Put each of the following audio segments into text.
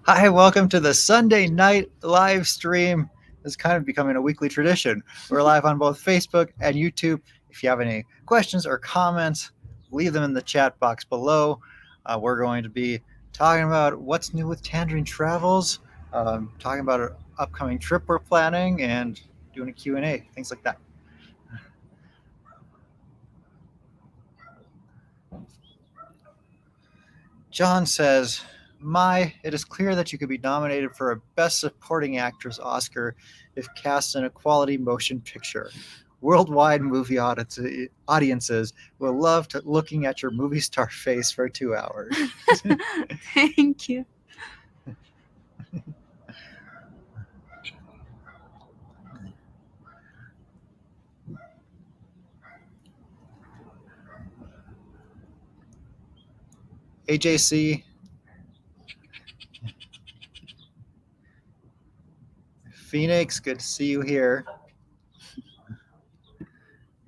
Hi, welcome to the Sunday night live stream. This is kind of becoming a weekly tradition. We're live on both Facebook and YouTube. If you have any questions or comments, leave them in the chat box below. We're going to be talking about what's new with Tangerine Travels, talking about our upcoming trip we're planning, and doing a Q&A, things like that. John says, it is clear that you could be nominated for a Best Supporting Actress Oscar if cast in a quality motion picture. Worldwide movie audiences will love looking at your movie star face for 2 hours. Thank you. AJC, Phoenix, good to see you here.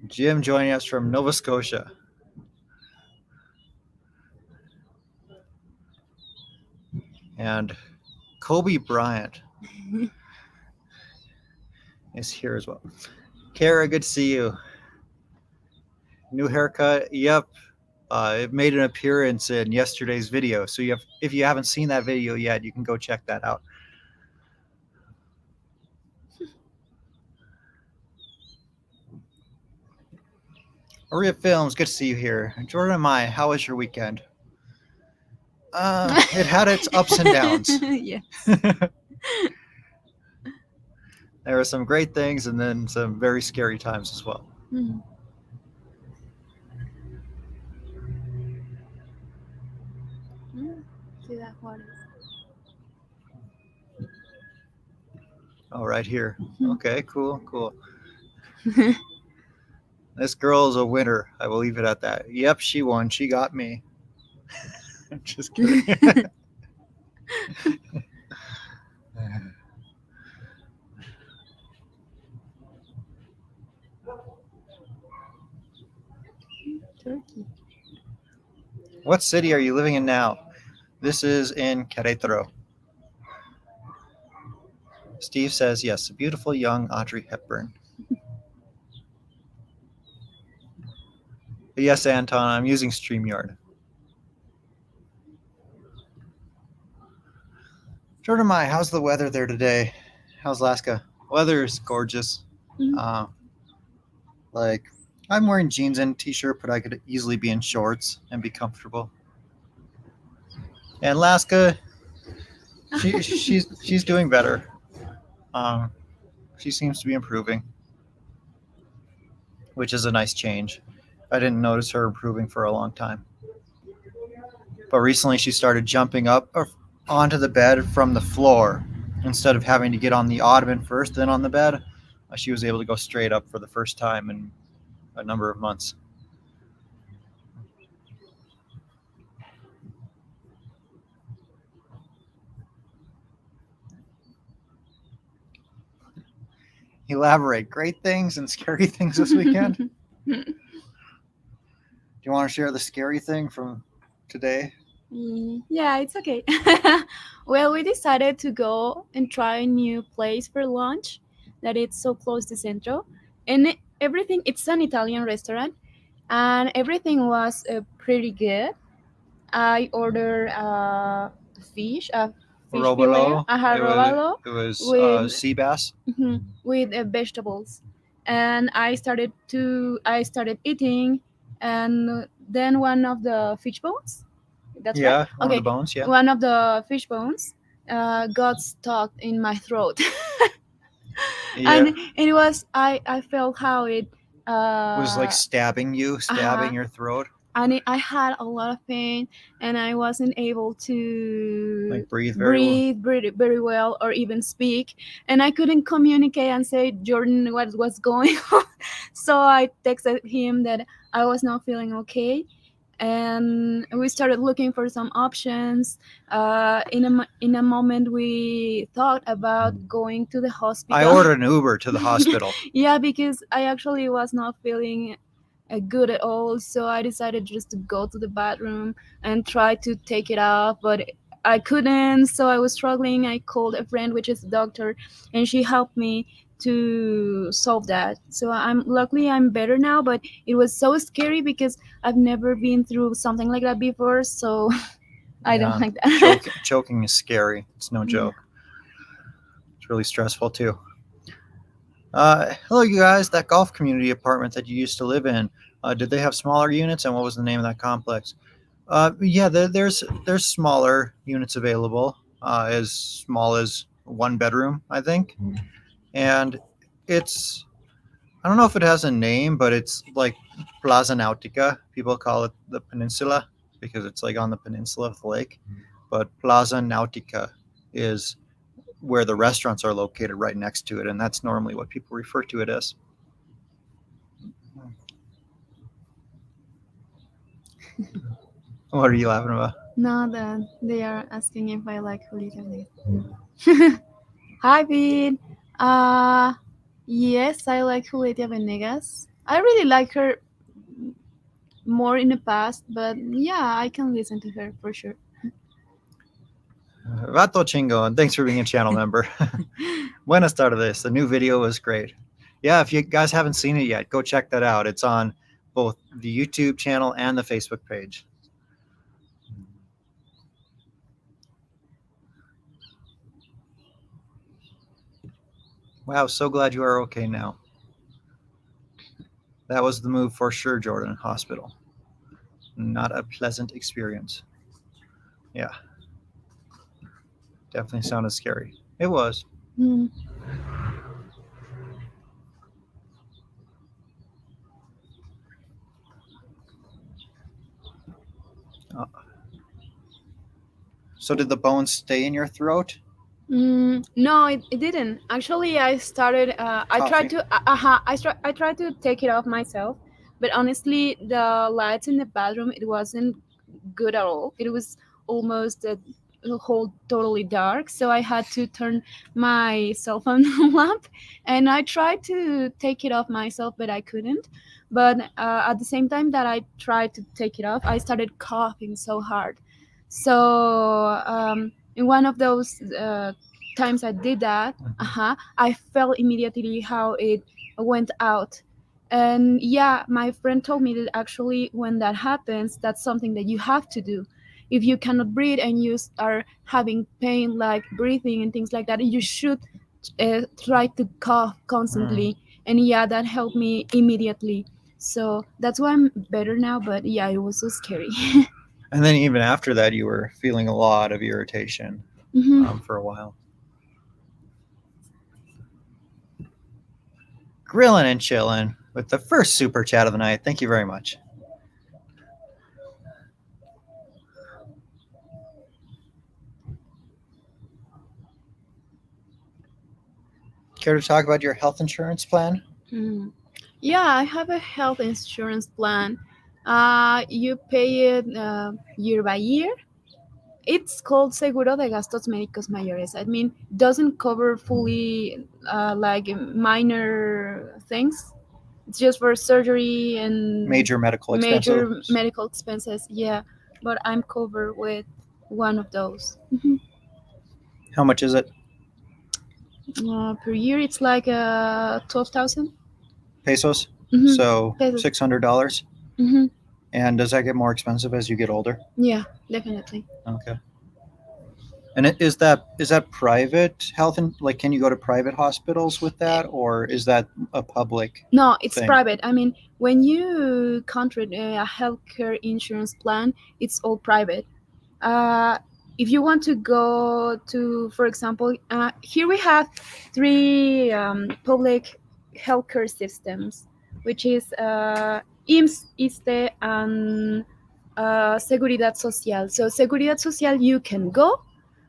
Jim joining us from Nova Scotia. And Kobe Bryant is here as well. Kara, good to see you. New haircut. Yep. It made an appearance in yesterday's video. So if you haven't seen that video yet, you can go check that out. Maria Films, good to see you here. Jordan Mai, how was your weekend? It had its ups and downs. Yes. There were some great things and then some very scary times as well. Mm. Ciudad Juárez. Oh, right here. Okay, cool. This girl is a winner. I will leave it at that. Yep, she won. She got me. Just kidding. Turkey. What city are you living in now? This is in Querétaro. Steve says, yes, a beautiful young Audrey Hepburn. But yes, Anton, I'm using StreamYard. Jordan Mai, how's the weather there today? How's Alaska? Weather is gorgeous. Mhm. Like, I'm wearing jeans and a t-shirt, but I could easily be in shorts and be comfortable. And Alaska, she's doing better. She seems to be improving, which is a nice change. I didn't notice her improving for a long time. But recently she started jumping up onto the bed from the floor instead of having to get on the ottoman first, then on the bed. She was able to go straight up for the first time in a number of months. Elaborate. Great things and scary things this weekend. Do you want to share the scary thing from today? Yeah, it's okay. Well, we decided to go and try a new place for lunch that it's so close to Centro. And everything, it's an Italian restaurant, and everything was pretty good. I ordered fish, a fish fillet, Robalo. a robalo It was with sea bass. with vegetables, and I started eating, and then one of the fish bones. That's right. Yeah, one of Okay, the bones. Yeah. one of the fish bones got stuck in my throat, Yeah. and it was I felt how it Was like uh stabbing uh your throat, and I had a lot of pain, and I wasn't able to like breathe very well. breathe very well or even speak, and I couldn't communicate and say, Jordan, what was going on. So I texted him that I was not feeling okay, and we started looking for some options. In a moment we thought about going to the I hospital. ordered an Uber to the hospital. Yeah, because I actually was not feeling good at all. So I decided just to go to the bathroom and try to take it off, but I couldn't, so I was struggling. I called a friend, which is a doctor, and she helped me to solve that. So I'm luckily I'm better now, but it was so scary because I've never been through something like that before. So I don't Yeah, like that. choking is scary. It's no Yeah. joke. It's really stressful too. Hello, you guys. That golf community apartment that you used to live in, did they have smaller units, and what was the name of that complex? Yeah, there's smaller units available, as small as one bedroom, I think, and it's I don't know if it has a name, but it's like Plaza Nautica. People call it the peninsula because it's like on the peninsula of the lake. But Plaza Nautica is where the restaurants are located right next to it, and that's normally what people refer to it as. What are you laughing about? No, that they are asking if I like Julieta Venegas. Hi, Vin. Uh, yes, I like Julieta Venegas. I really like her more in the past, but yeah, I can listen to her for sure. Vato Chingo, and thanks for being a channel member. Buena tardes. The new video was great. Yeah, if you guys haven't seen it yet, go check that out. It's on both the YouTube channel and the Facebook page. Wow, so glad you are okay now. That was the move for sure, Jordan. Hospital. Not a pleasant experience. Yeah, definitely sounded scary. It was. Mm. Uh, so, did the bones stay in your throat? No, it didn't. Actually, I started. I tried Coffee. to. I tried to take it off myself, but honestly, the lights in the bathroom it wasn't good at all. It was almost a whole totally dark, so I had to turn my cell phone lamp, and I tried to take it off myself, but I couldn't. But at the same time that I tried to take it off, I started coughing so hard. So in one of those times I did that, I felt immediately how it went out. And yeah, my friend told me that actually when that happens, that's something that you have to do. If you cannot breathe and you are having pain like breathing and things like that, you should try to cough constantly. And yeah, that helped me immediately. So that's why I'm better now. But yeah, it was so scary. And then even after that, you were feeling a lot of irritation Hmm. for a while. Grilling and chilling with the first super chat of the night. Thank you very much. Care to talk about your health insurance plan? Mm. Yeah, I have a health insurance plan. You pay it year by year. It's called Seguro de Gastos Médicos Mayores. I mean, doesn't cover fully like minor things. It's just for surgery and Major medical major expenses. medical expenses. Yeah, but I'm covered with one of those. Mhm. How much is it? Per year, it's like 12,000 Pesos. mm-hmm. So pesos. $600. Mm-hmm. And does that get more expensive as you get older? Yeah, definitely. Okay. And is that private health and like can you go to private hospitals with that, or is that a public No, it's thing? private. I mean, when you contract a healthcare insurance plan, it's all private. Uh, if you want to go to, for example, here we have three public healthcare systems, which is IMSS, ISTE, and Seguridad Social. So Seguridad Social, you can go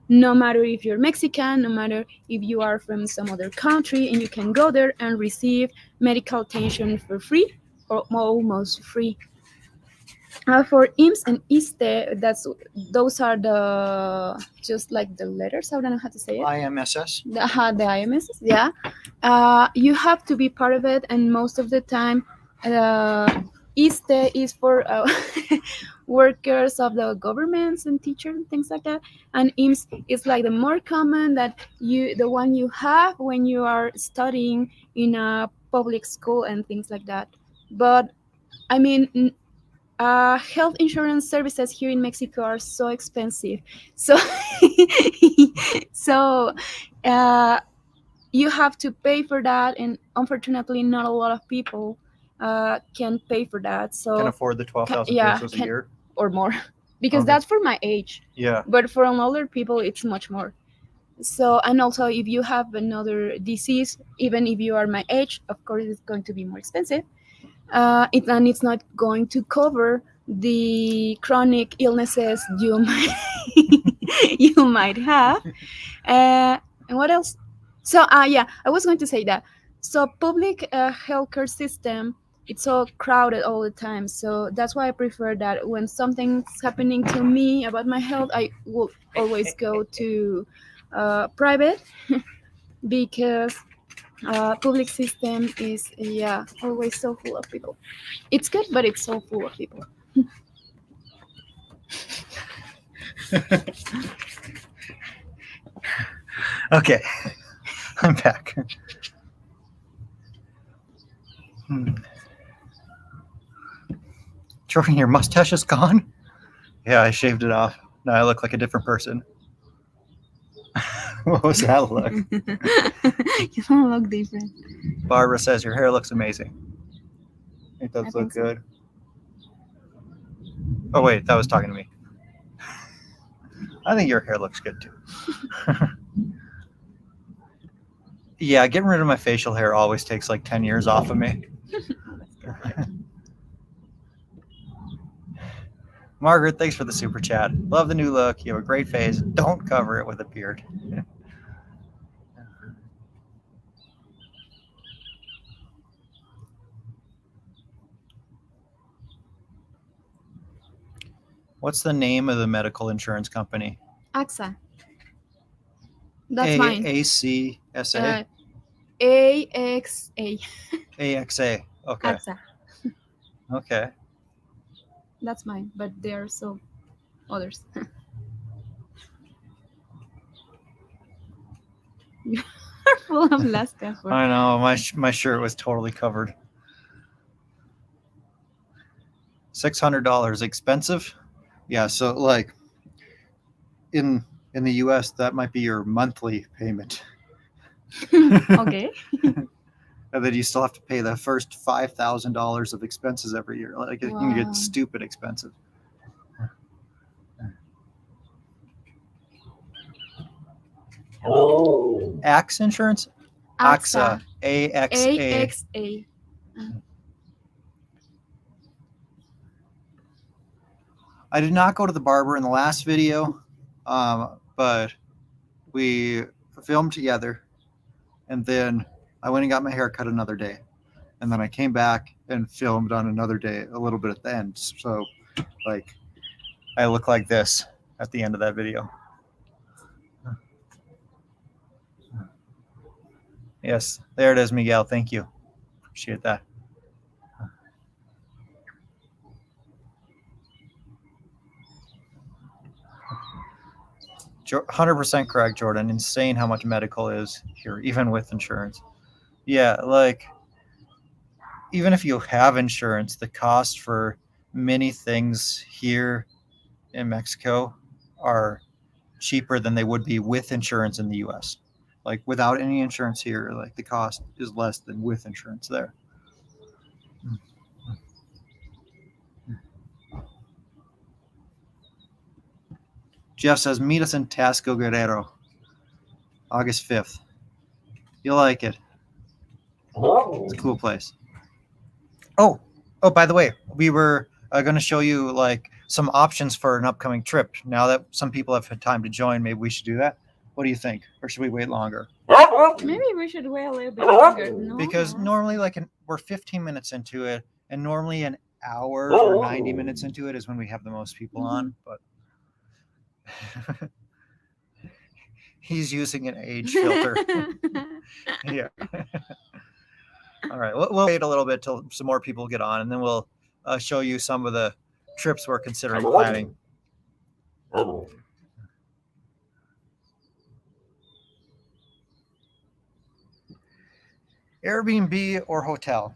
no matter if you're Mexican, no matter if you are from some other country, and you can go there and receive medical attention for free or almost free. For IMSS and ISTE, those are the just like the letters. I don't know how to say it. IMSS. The IMS, yeah. You have to be part of it, and most of the time, ISTE is for workers of the governments and teachers and things like that. And IMSS is like the more common that the one you have when you are studying in a public school and things like that. But I mean, health insurance services here in Mexico are so expensive. So, so uh, you have to pay for that, and unfortunately, not a lot of people can pay for that. Can So, afford the 12,000 yeah, pesos a year. or more, because Okay. that's for my age. Yeah. But for older people, it's much more. So, and also, if you have another disease, even if you are my age, of course, it's going to be more expensive. And it's not going to cover the chronic illnesses you might you might have. And what else? So, yeah, I was going to say that. So, public healthcare system, it's so crowded all the time. So that's why I prefer that when something's happening to me about my health, I will always go to private because public system is, yeah, always so full of people. It's good, but it's so full of people. Okay. I'm back. Jordan, your mustache is gone? Yeah, I shaved it off. Now I look like a different person. What was that look? You don't look different. Barbara says your hair looks amazing. It does I look think so. good. Oh wait, that was talking to me. I think your hair looks good too. Yeah, getting rid of my facial hair always takes like 10 years off of me. Margaret, thanks for the super chat. Love the new look. You have a great face. Don't cover it with a beard. What's the name of the medical insurance company? AXA. That's mine. ACSA? AXA. AXA. Okay. AXA. Okay. That's mine, but there are so others. You're full of Alaska. I know. My shirt was totally covered. $600 expensive? Yeah, so like in the US that might be your monthly payment. Okay. And then you still have to pay the first $5,000 of expenses every year. Like it can Wow. get stupid expensive. Axe insurance? AXA. AXA. AXA. I did not go to the barber in the last video, but we filmed together, and then I went and got my hair cut another day, and then I came back and filmed on another day a little bit at the end. So, like, I look like this at the end of that video. Yes, there it is, Miguel. Thank you. Appreciate that. 100% correct, Jordan. Insane how much medical is here, even with insurance. Yeah, like even if you have insurance, the cost for many things here in Mexico are cheaper than they would be with insurance in the US. Like without any insurance here, like the cost is less than with insurance there. Jeff says, meet us in Tasco Guerrero, August 5th. You'll like it. It's a cool place. Oh, by the way, we were going to show you like some options for an upcoming trip. Now that some people have had time to join, maybe we should do that. What do you think? Or should we wait longer? Maybe we should wait a little bit longer. No? Because normally, like, we're 15 minutes into it, and normally an hour or 90 minutes into it is when we have the most people on. But he's using an age filter. Yeah. All right. We'll wait a little bit till some more people get on, and then we'll show you some of the trips we're considering planning. Airbnb or hotel?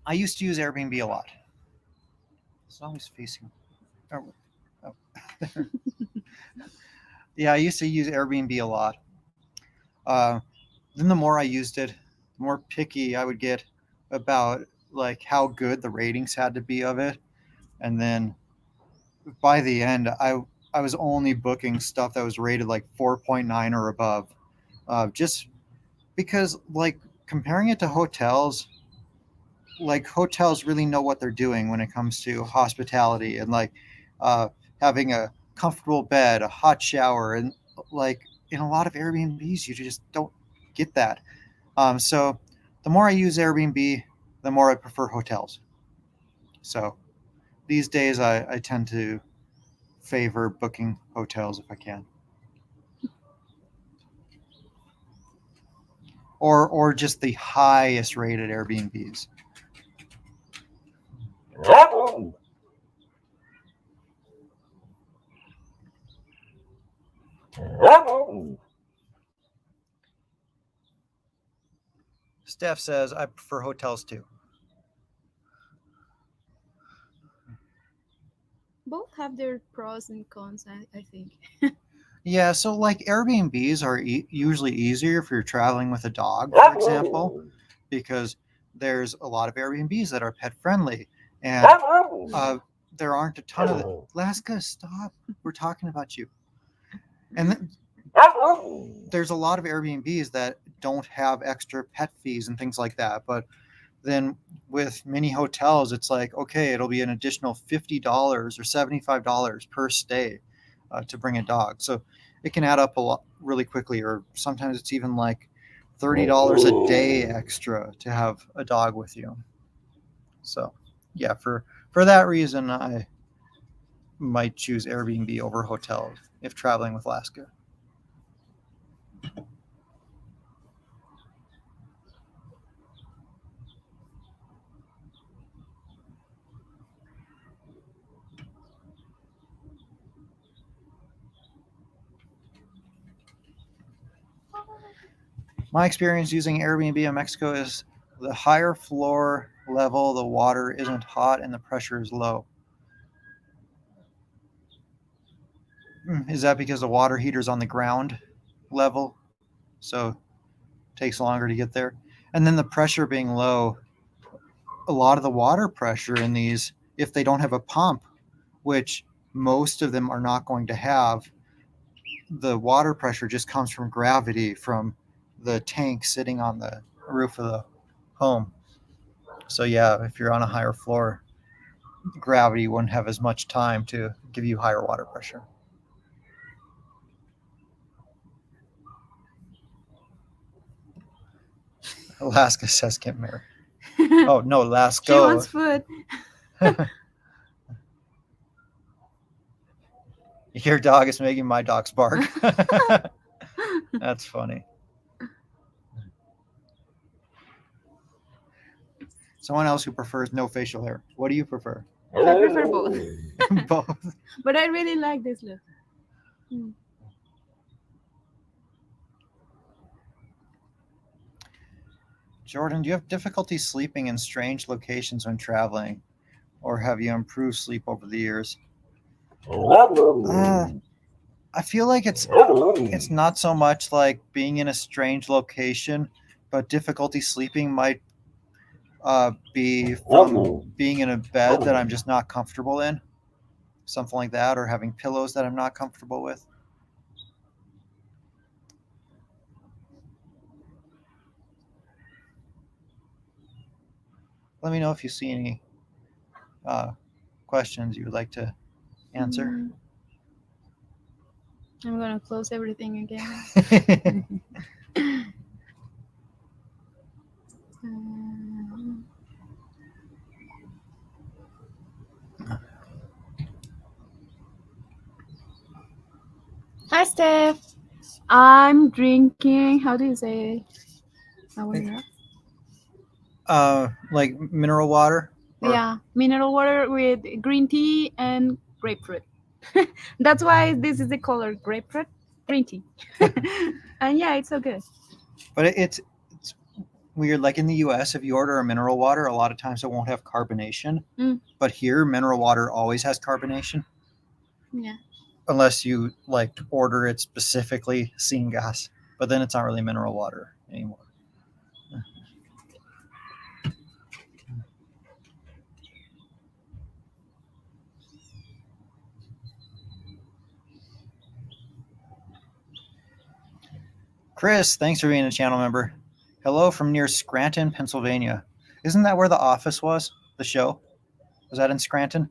I used to use Airbnb a lot. It's always facing. Oh, oh. Yeah, I used to use Airbnb a lot. Uh, then the more I used it, the more picky I would get about like how good the ratings had to be of it, and then by the end, I was only booking stuff that was rated like 4.9 or above, just because like comparing it to hotels, like hotels really know what they're doing when it comes to hospitality and like uh, having a comfortable bed, a hot shower, and like in a lot of Airbnbs, you just don't get that. So the more I use Airbnb, the more I prefer hotels. So these days, I tend to favor booking hotels if I can, or just the highest rated Airbnbs. Steph says I prefer hotels too. Both have their pros and cons, I think. Yeah, so like Airbnbs are usually easier if you're traveling with a dog, for example, because there's a lot of Airbnbs that are pet friendly, and there aren't a ton of the. Alaska, stop! We're talking about you. And there's a lot of Airbnbs that don't have extra pet fees and things like that, but then with many hotels, it's like okay, it'll be an additional $50 or $75 per stay to bring a dog. So it can add up a lot really quickly, or sometimes it's even like $30 a day extra to have a dog with you. So yeah, for that reason, I might choose Airbnb over hotels if traveling with Alaska. My experience using Airbnb in Mexico is the higher floor level, the water isn't hot and the pressure is low. Is that because the water heater's on the ground level? So it takes longer to get there. And then the pressure being low, a lot of the water pressure in these, if they don't have a pump, which most of them are not going to have, the water pressure just comes from gravity from the tank sitting on the roof of the home. So yeah, if you're on a higher floor, gravity wouldn't have as much time to give you higher water pressure. Alaska says get married. Oh no, Alaska. She wants food. Your dog is making my dogs bark. That's funny. Someone else who prefers no facial hair. What do you prefer? I prefer both. Both. But I really like this look. Mm. Jordan, do you have difficulty sleeping in strange locations when traveling, or have you improved sleep over the years? I feel like it's not so much like being in a strange location, but difficulty sleeping might be from being in a bed that I'm just not comfortable in, something like that, or having pillows that I'm not comfortable with. Let me know if you see any questions you would like to answer. I'm gonna close everything again. Hi, Steph. I'm drinking. How do you say? Like mineral water. Yeah, mineral water with green tea and grapefruit. That's why this is the color grapefruit, green tea. And yeah, it's so good. But it's weird. Like in the U.S., if you order a mineral water, a lot of times it won't have carbonation. Mm. But here, mineral water always has carbonation, Yeah. unless you like order it specifically syngas. But then it's not really mineral water anymore. Chris, thanks for being a channel member. Hello from near Scranton, Pennsylvania. Isn't that where The Office was? The show? Was that in Scranton?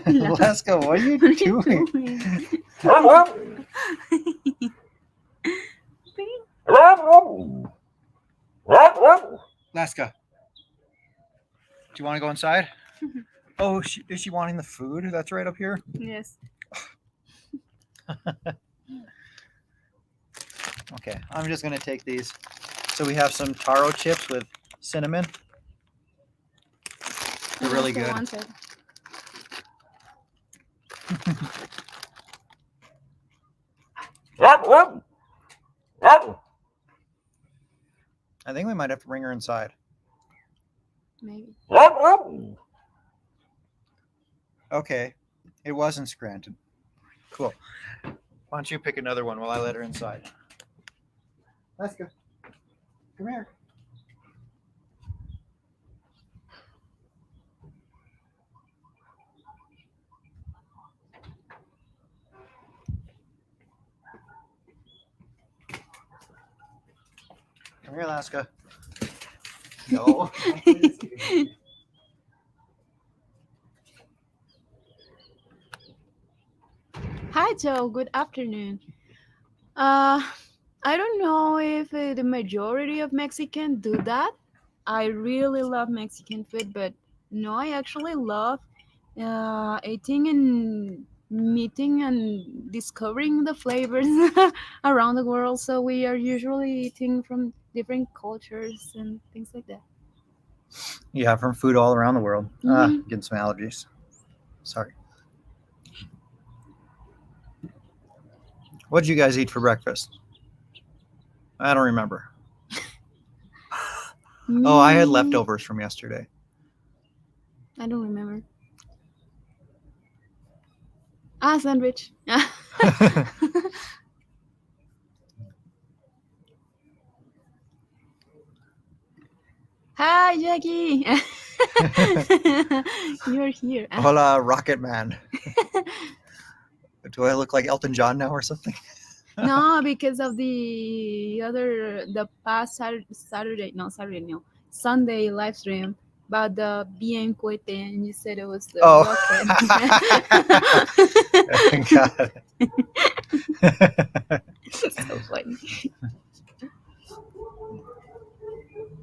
Alaska, what are you What are you doing? doing? Alaska, do you want to go inside? Oh, is she wanting the food that's right up here? Yes. Okay, I'm just going to take these. So we have some taro chips with cinnamon. They're really good. I think we might have to bring her inside. Maybe. Okay, it was in Scranton. Cool. Why don't you pick another one while I let her inside? Let's go. Come here. Come here, Alaska. No. Hi, Joe. Good afternoon. I don't know if the majority of Mexicans do that. I really love Mexican food, but no, I actually love eating and meeting and discovering the flavors around the world. So we are usually eating from different cultures and things like that. Yeah, from food all around the world. Mhm. Getting some allergies. Sorry. What did you guys eat for breakfast? I don't remember. Oh, I had Me- leftovers from yesterday. I don't remember. Ah, sandwich. Hi, Jackie. You're here. Hola, Rocket Man. Do I look like Elton John now or something? No, because of the past Saturday, no, Sunday live stream about the BM Coite, and you said it was the rocket. Got it. So funny.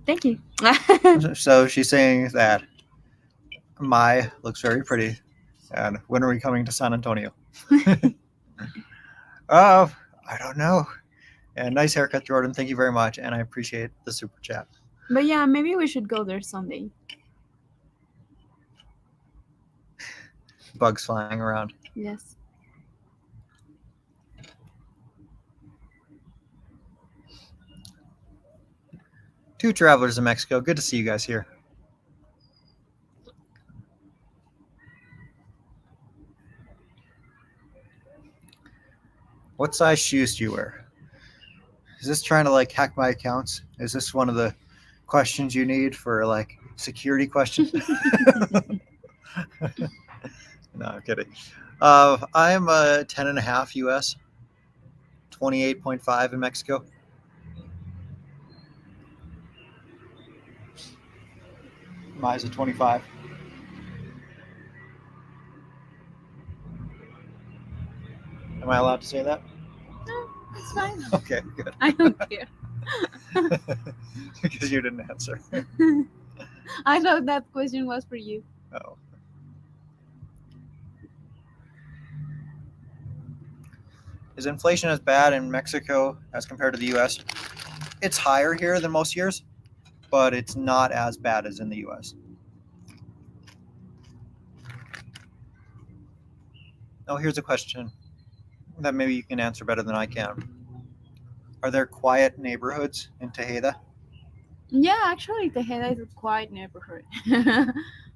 Thank you. So she's saying that Mai looks very pretty. And when are we coming to San Antonio? I don't know. And nice haircut, Jordan. Thank you very much. And I appreciate the super chat. But yeah, maybe we should go there someday. Bugs flying around. Yes. Two travelers in Mexico. Good to see you guys here. What size shoes do you wear? Is this trying to like hack my accounts? Is this one of the questions you need for like security questions? No, I'm kidding. I'm a 10.5 US, 28.5 in Mexico. Mine's a 25. Am I allowed to say that? No, it's fine. Okay, good. I don't care. Because you didn't answer. I thought that question was for you. Is inflation as bad in Mexico as compared to the U.S.? It's higher here than most years, but it's not as bad as in the U.S. Oh, here's a question that maybe you can answer better than I can. Are there quiet neighborhoods in Tejeda? Yeah, actually, Tejeda is a quiet neighborhood.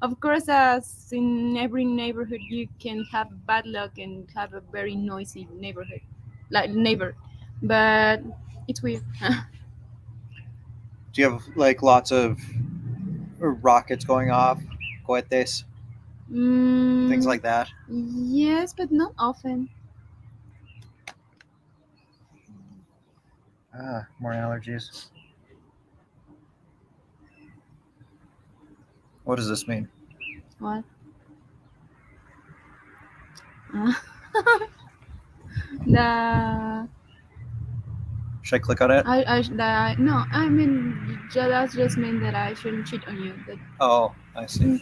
Of course, as in every neighborhood, you can have bad luck and have a very noisy neighborhood, like neighbor. But it's weird. Do you have like lots of rockets going off, cohetes, things mm, like that? yes, but not often. More allergies. What does this mean? What? Uh, the Should I click on it? no, I mean that just mean that I shouldn't cheat on you. That Oh, I see. mm,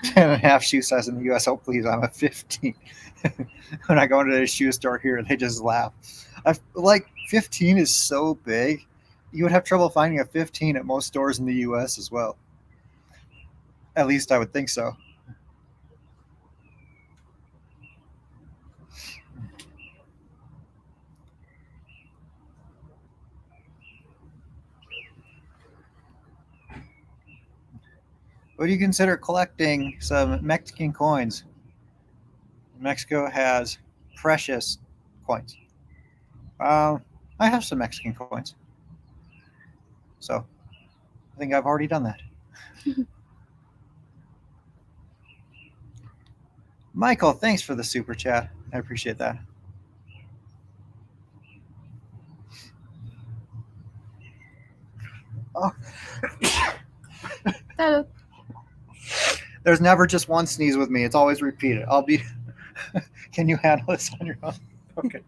10.5 shoe size in the US. Oh, please, I'm a 15. When I go into the shoe store here, they just laugh. Like 15 is so big, you would have trouble finding a 15 at most stores in the US as well. At least I would think so. Would you consider collecting some Mexican coins? Mexico has precious coins. I have some Mexican coins, so I think I've already done that. Michael, thanks for the super chat. I appreciate that. Oh, that there's never just one sneeze with me. It's always repeated. I'll be. Can you handle this on your own? Okay.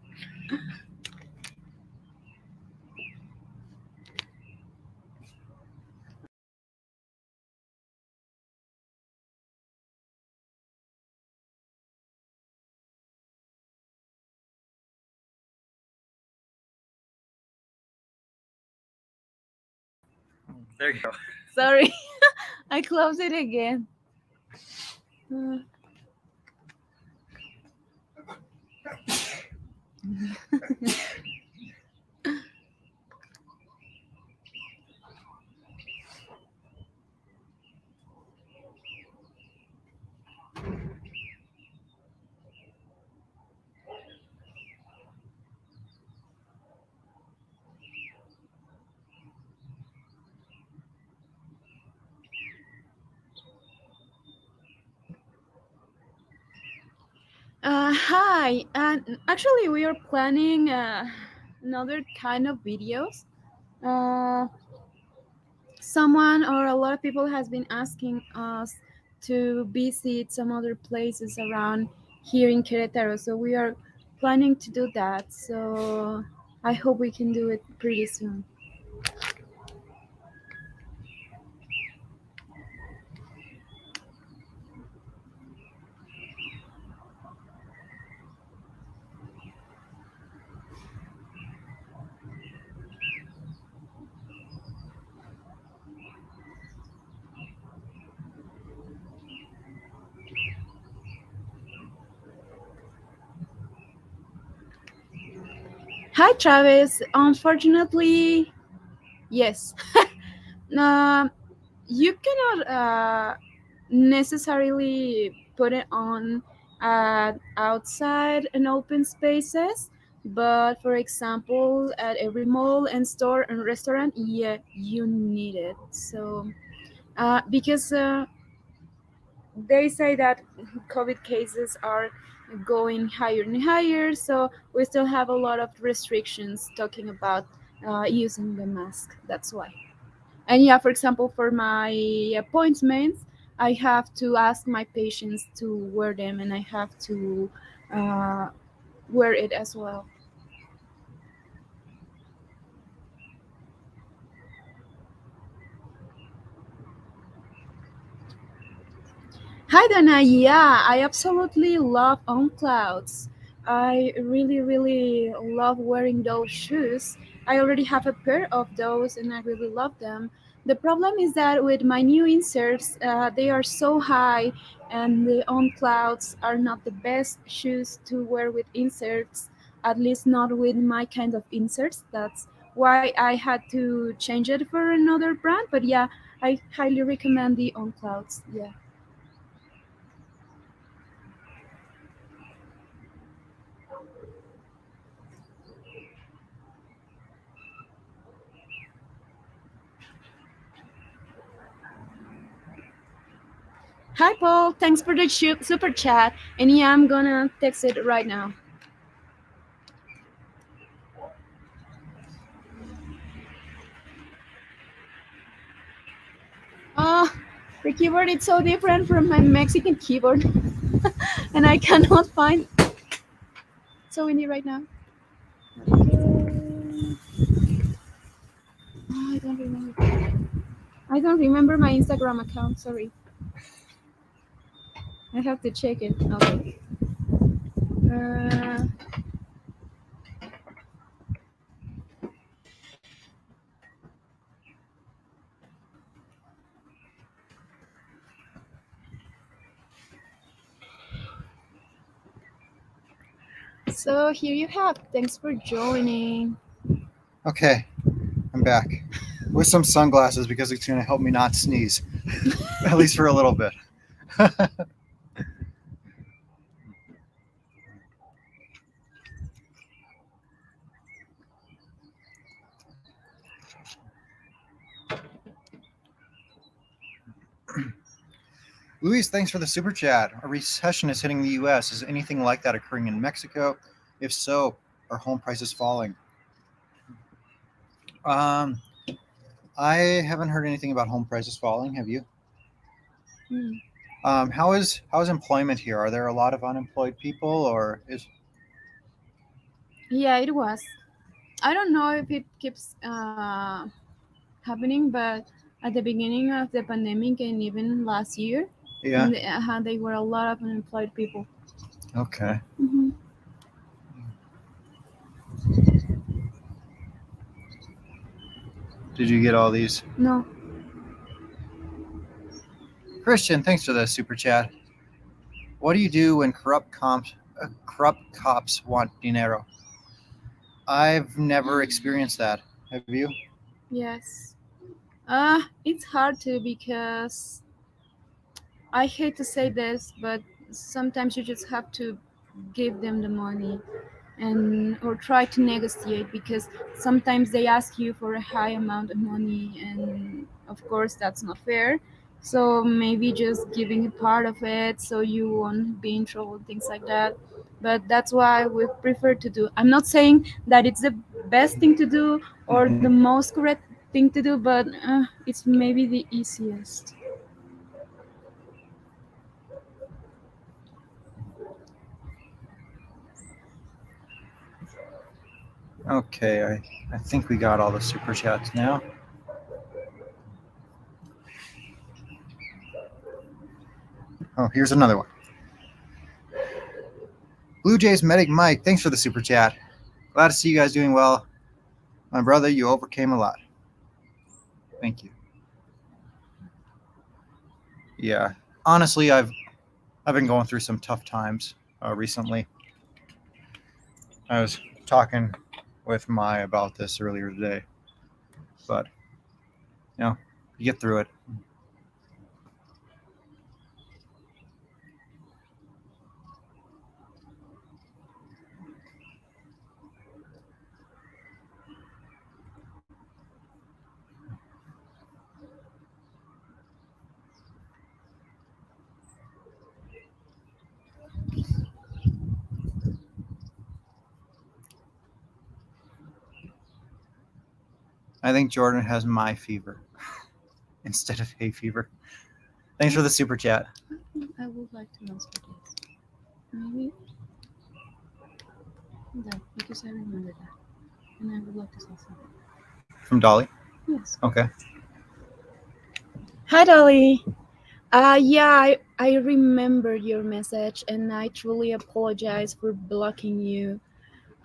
There you go. sorry, I closed it again. Uh, Hi, and actually, we are planning another kind of videos. Uh, Someone or a lot of people has been asking us to visit some other places around here in Querétaro, so we are planning to do that. So I hope we can do it pretty soon. Hi, Travis. Unfortunately, yes. uh, you cannot necessarily put it on outside and open spaces, but for example, at every mall and store and restaurant, yeah, you need it. So, because they say that COVID cases are going higher and higher, so we still have a lot of restrictions talking about using the mask. That's why. And yeah, for example, for my appointments, I have to ask my patients to wear them, and I have to uh, wear it as well. Hi, Dana. Yeah, I absolutely love on clouds. I really, really love wearing those shoes. I already have a pair of those and I really love them. The problem is that with my new inserts, they are so high and the on clouds are not the best shoes to wear with inserts, at least not with my kind of inserts. That's why I had to change it for another brand. But yeah, I highly recommend the on clouds. Yeah. Hi, Paul. Thanks for the super chat. And yeah, I'm gonna text it right now. Oh, the keyboard is so different from my Mexican keyboard, and I cannot find. So windy right now. Oh, I don't remember. I don't remember my Instagram account. Sorry, I have to check it. Okay. Uh, so here you have. Thanks for joining. Okay, I'm back with some sunglasses because it's going to help me not sneeze, at least for a little bit. Luis, thanks for the super chat. A recession is hitting the U.S. Is anything like that occurring in Mexico? If so, are home prices falling? Um, I haven't heard anything about home prices falling. Have you? Hmm. How is employment here? Are there a lot of unemployed people, or is Yeah, it was. I don't know if it keeps happening, but at the beginning of the pandemic and even last year, yeah? they were a lot of unemployed people. Okay. Hmm. Did you get all these? No. Christian, thanks for the super chat. What do you do when corrupt cops want dinero? I've never experienced that. Have you? Yes. It's hard to because I hate to say this, but sometimes you just have to give them the money and or try to negotiate because sometimes they ask you for a high amount of money and of course that's not fair, so maybe just giving a part of it so you won't be in trouble, things like that. But that's why we prefer to do. I'm not saying that it's the best thing to do or Mhm. the most correct thing to do, but it's maybe the easiest. Okay, I think we got all the super chats now. Oh, here's another one. Blue Jays Medic Mike, thanks for the super chat. Glad to see you guys doing well. My brother, you overcame a lot. Thank you. Yeah, honestly, I've been going through some tough times recently. I was talking with Mai about this earlier today, but you get through it. I think Jordan has my fever instead of hay fever. Thanks for the super chat. I would like to answer this. Maybe that because I remember that and I would like to say something. From Dolly. Yes. Okay. Hi, Dolly. Yeah, I remember your message, and I truly apologize for blocking you.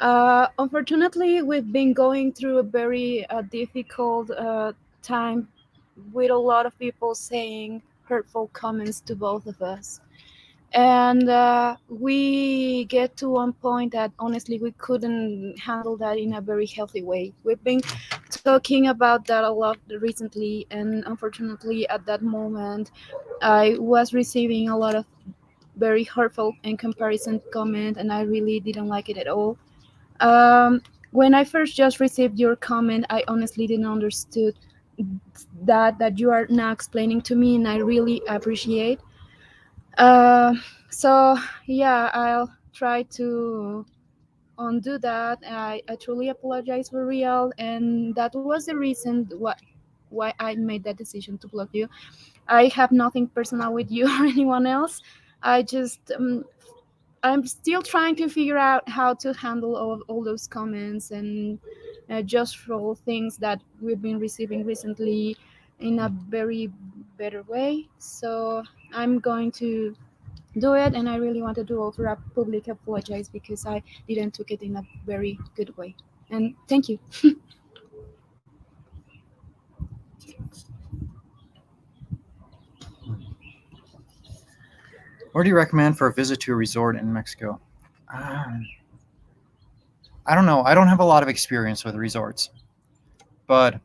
Unfortunately, we've been going through a very difficult time with a lot of people saying hurtful comments to both of us. And we get to one point that honestly we couldn't handle that in a very healthy way. We've been talking about that a lot recently, and unfortunately, at that moment, I was receiving a lot of very hurtful and comparison comment, and I really didn't like it at all. When I first just received your comment, I honestly didn't understood that you are now explaining to me, and I really appreciate. Uh, so yeah, I'll try to undo that. I truly apologize for real, and that was the reason why I made that decision to block you. I have nothing personal with you or anyone else. I just I'm still trying to figure out how to handle all those comments and just roll things that we've been receiving recently in a very better way. So I'm going to do it, and I really wanted to offer a public apologize because I didn't took it in a very good way. And thank you. Where do you recommend for a visit to a resort in Mexico? Um, I don't know. I don't have a lot of experience with resorts, but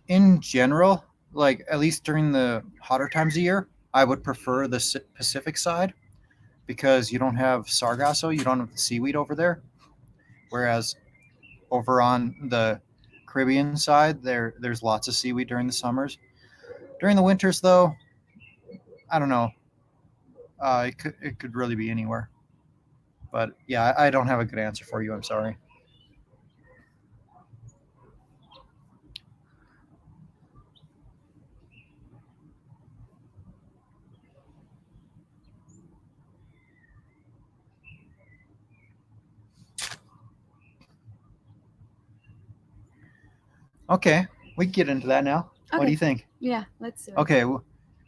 in general, like at least during the hotter times of year, I would prefer the Pacific side because you don't have sargasso, you don't have the seaweed over there. Whereas over on the Caribbean side, there's lots of seaweed during the summers. During the winters, though, I don't know. It could really be anywhere. But yeah, I don't have a good answer for you. I'm sorry. Okay, we can get into that now. What do Okay, you think? yeah, let's do it. Okay,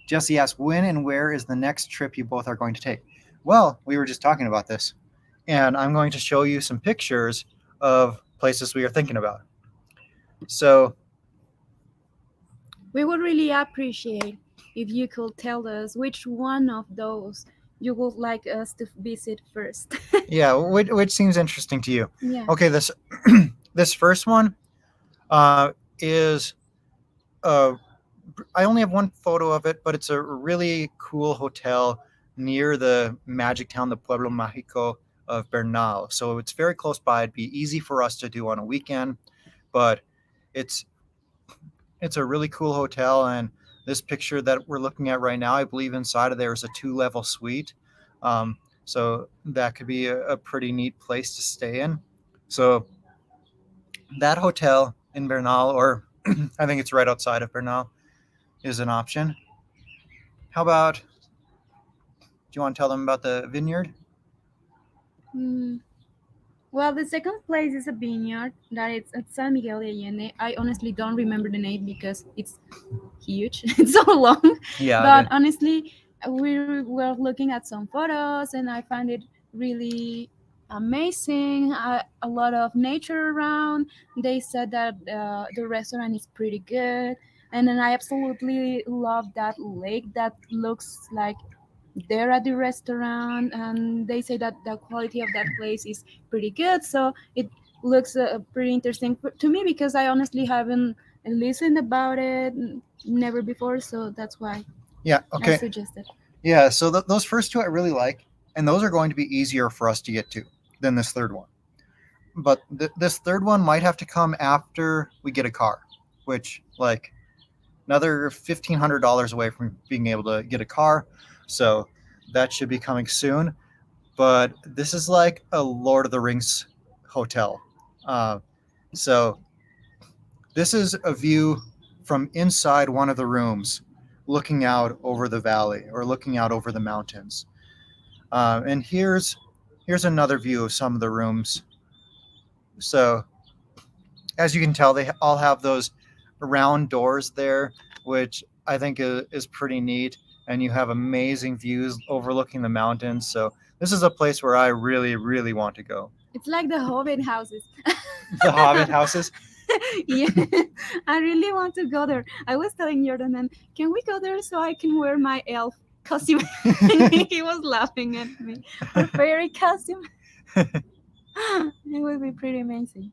Jesse asked, when and where is the next trip you both are going to take? Well, we were just talking about this, and I'm going to show you some pictures of places we are thinking about. So, We would really appreciate if you could tell us which one of those you would like us to visit first. yeah, which seems interesting to you? Yeah. Okay, this this first one uh, is uh, I only have one photo of it, but it's a really cool hotel near the magic town, the Pueblo Mágico of Bernal. So it's very close by. It'd be easy for us to do on a weekend, but it's it's a really cool hotel. And this picture that we're looking at right now, I believe inside of there is a two-level suite. Um, so that could be a pretty neat place to stay in. So that hotel in Bernal, or I think it's right outside of Bernal, is an option. How about, do you want to tell them about the vineyard? Mm. Well, the second place is a vineyard that it's at San Miguel de Allende. I honestly don't remember the name because it's huge. It's so long. Yeah, But honestly, we were looking at some photos, and I find it really amazing. A lot of nature around. They said that the restaurant is pretty good. And then I absolutely love that lake that looks like there at the restaurant, and they say that the quality of that place is pretty good, so it looks pretty interesting to me because I honestly haven't listened about it never before, so that's why yeah, I okay. suggested. Yeah, so those first two I really like, and those are going to be easier for us to get to than this third one. But this third one might have to come after we get a car, which, like, another $1,500 away from being able to get a car. So that should be coming soon. But this is like a Lord of the Rings hotel. Uh, so this is a view from inside one of the rooms, looking out over the valley or looking out over the mountains. And here's another view of some of the rooms. So as you can tell, they all have those round doors there, which I think is pretty neat. and you have amazing views overlooking the mountains. So this is a place where I really, really want to go. It's like the Hobbit houses. The Hobbit houses. Yeah, I really want to go there. I was telling Jordan, and can we go there so I can wear my elf costume? And he was laughing at me. Or fairy costume. It would be pretty amazing.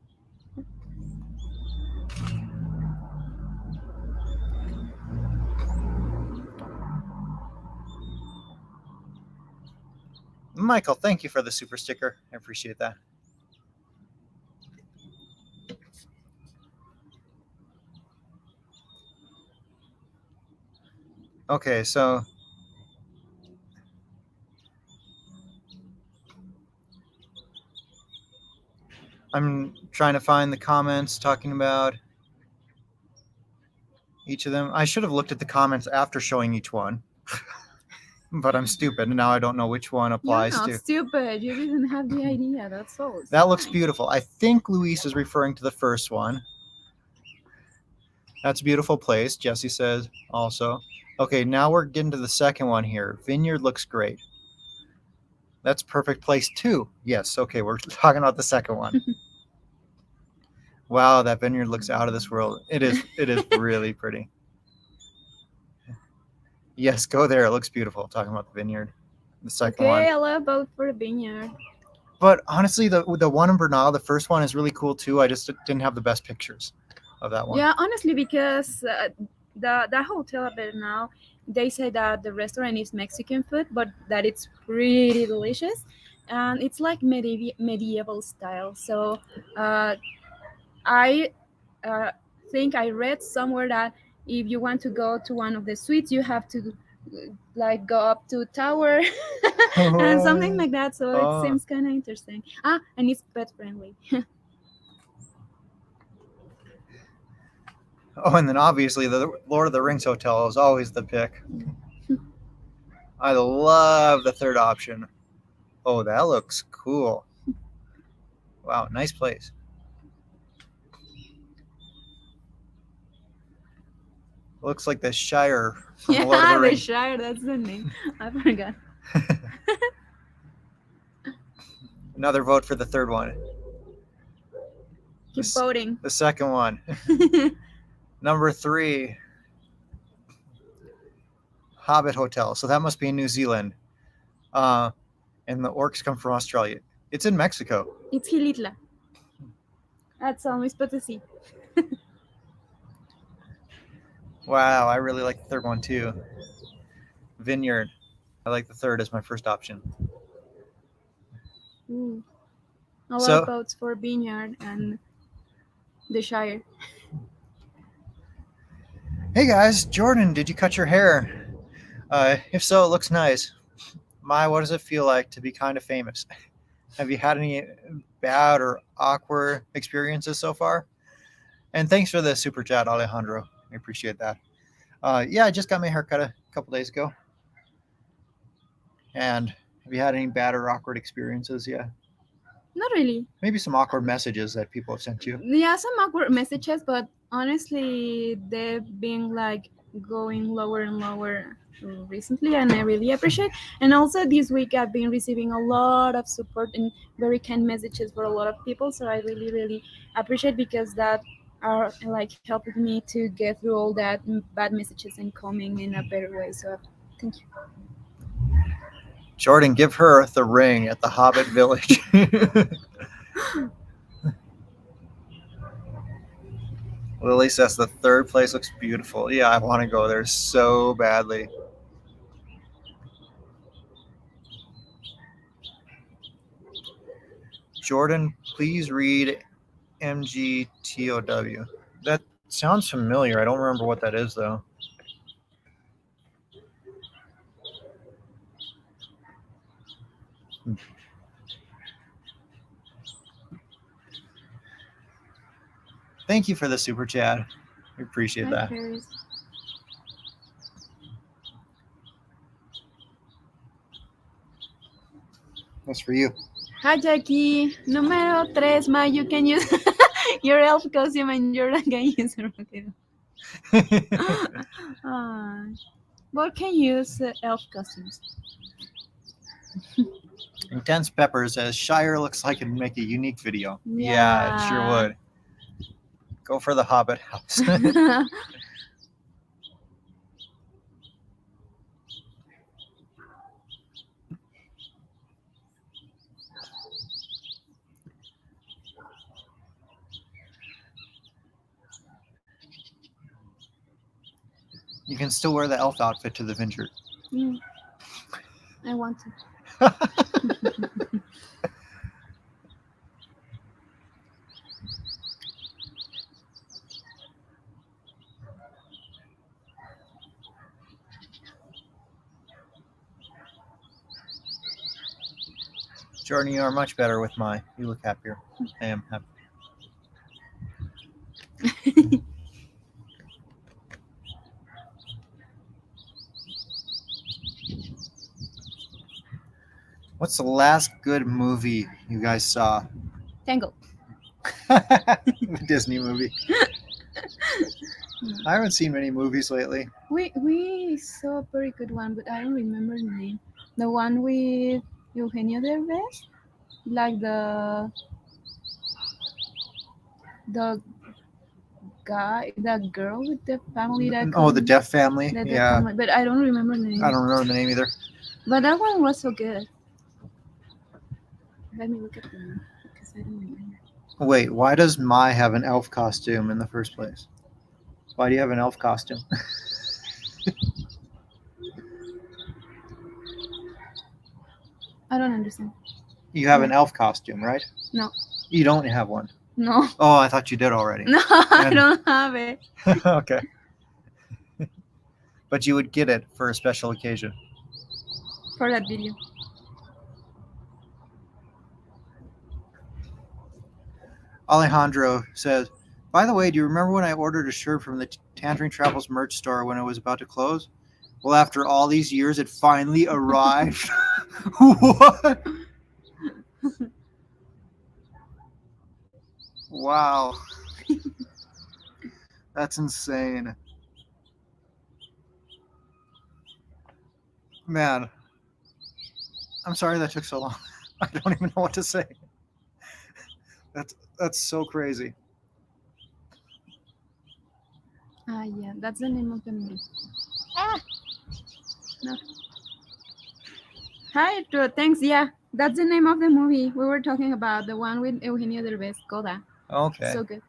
Michael, thank you for the super sticker. I appreciate that. Okay, so I'm trying to find the comments talking about each of them. I should have looked at the comments after showing each one. But I'm stupid, and now I don't know which one You're applies not to. stupid. You didn't have the idea. That's all. That looks beautiful. I think Luis is referring to the first one. That's a beautiful place, Jesse says also. Okay, now we're getting to the second one here. Vineyard looks great. That's perfect place too. Yes, okay, we're talking about the second one. Wow, that vineyard looks out of this world. It is really pretty. Yes, go there. It looks beautiful. Talking about the vineyard. The second one. Okay, I love both for the vineyard. But honestly, the one in Bernal, the first one is really cool too. I just didn't have the best pictures of that one. Yeah, honestly, because the hotel up there now, they say that the restaurant is Mexican food, but that it's pretty delicious, and it's like medieval style. So I uh, think I read somewhere that if you want to go to one of the suites, you have to like go up to tower and something like that. So it seems kind of interesting. And it's pet friendly. Oh, and then obviously the Lord of the Rings hotel is always the pick. I love the third option. Oh, that looks cool. Wow, nice place. Looks like the Shire from the Lord of the Rings. The Shire, that's the name. I forgot. Another vote for the third one. Keep voting. The second one. Number 3. Hobbit Hotel. So that must be in New Zealand. And the orcs come from Australia. It's in Mexico. It's Gilitla. That's San Luis Potosí. Wow, I really like the third one too. Vineyard. I like the third as my first option. A lot of votes for Vineyard and the Shire. Hey guys, Jordan, did you cut your hair? If so, it looks nice. My, what does it feel like to be kind of famous? Have you had any bad or awkward experiences so far? And thanks for the super chat, Alejandro. I appreciate that. Yeah, I just got my hair cut a couple days ago. And have you had any bad or awkward experiences? Yeah. Not really. Maybe some awkward messages that people have sent you. Yeah, some awkward messages, but honestly, they've been like going lower and lower recently, and I really appreciate. And also this week, I've been receiving a lot of support and very kind messages for a lot of people. So I really, really appreciate, because that are like helping me to get through all that bad messages and coming in a better way. So thank you. Jordan, give her the ring at the Hobbit Village. Lily says the third place looks beautiful. Yeah, I want to go there so badly. Jordan, please read MGTOW. That sounds familiar. I don't remember what that is, though. Thank you for the super chat. We appreciate that. That's for you. Hi, Jackie. Número 3, Ma, you can use your elf costume and Jordan can use your rocket. But can use elf costumes. Intense Pepper says Shire looks like it'd make a unique video. Yeah, it sure Yeah. would. Go for the Hobbit house. You can still wear the elf outfit to the vineyard. Mm, I want to. Jordan, you are much better with my. You look happier. I am happy. What's the last good movie you guys saw? Tango. The Disney movie. I haven't seen many movies lately. We saw a very good one, but I don't remember the name. The one with Eugenio Derbez, like the guy, the girl with the family that. Oh, the Deaf Family. The Yeah, family, but I don't remember the name. I don't remember the name either. But that one was so good. Let me look at the name because I don't remember. Wait, why does Mai have an elf costume in the first place? Why do you have an elf costume? I don't understand. You have an elf costume, right? No. You don't have one. No. Oh, I thought you did already. No, I don't have it. Okay. But you would get it for a special occasion. For that video. Alejandro says, by the way, do you remember when I ordered a shirt from the Tangerine Travels merch store when it was about to close? Well, after all these years, it finally arrived. What? Wow. That's insane. Man, I'm sorry that took so long. I don't even know what to say. That's so crazy. Yeah, that's the name of the movie. Ah! No. Hi, Drew. Thanks. Yeah, that's the name of the movie we were talking about. The one with Eugenio Derbez, Coda. Okay. So good.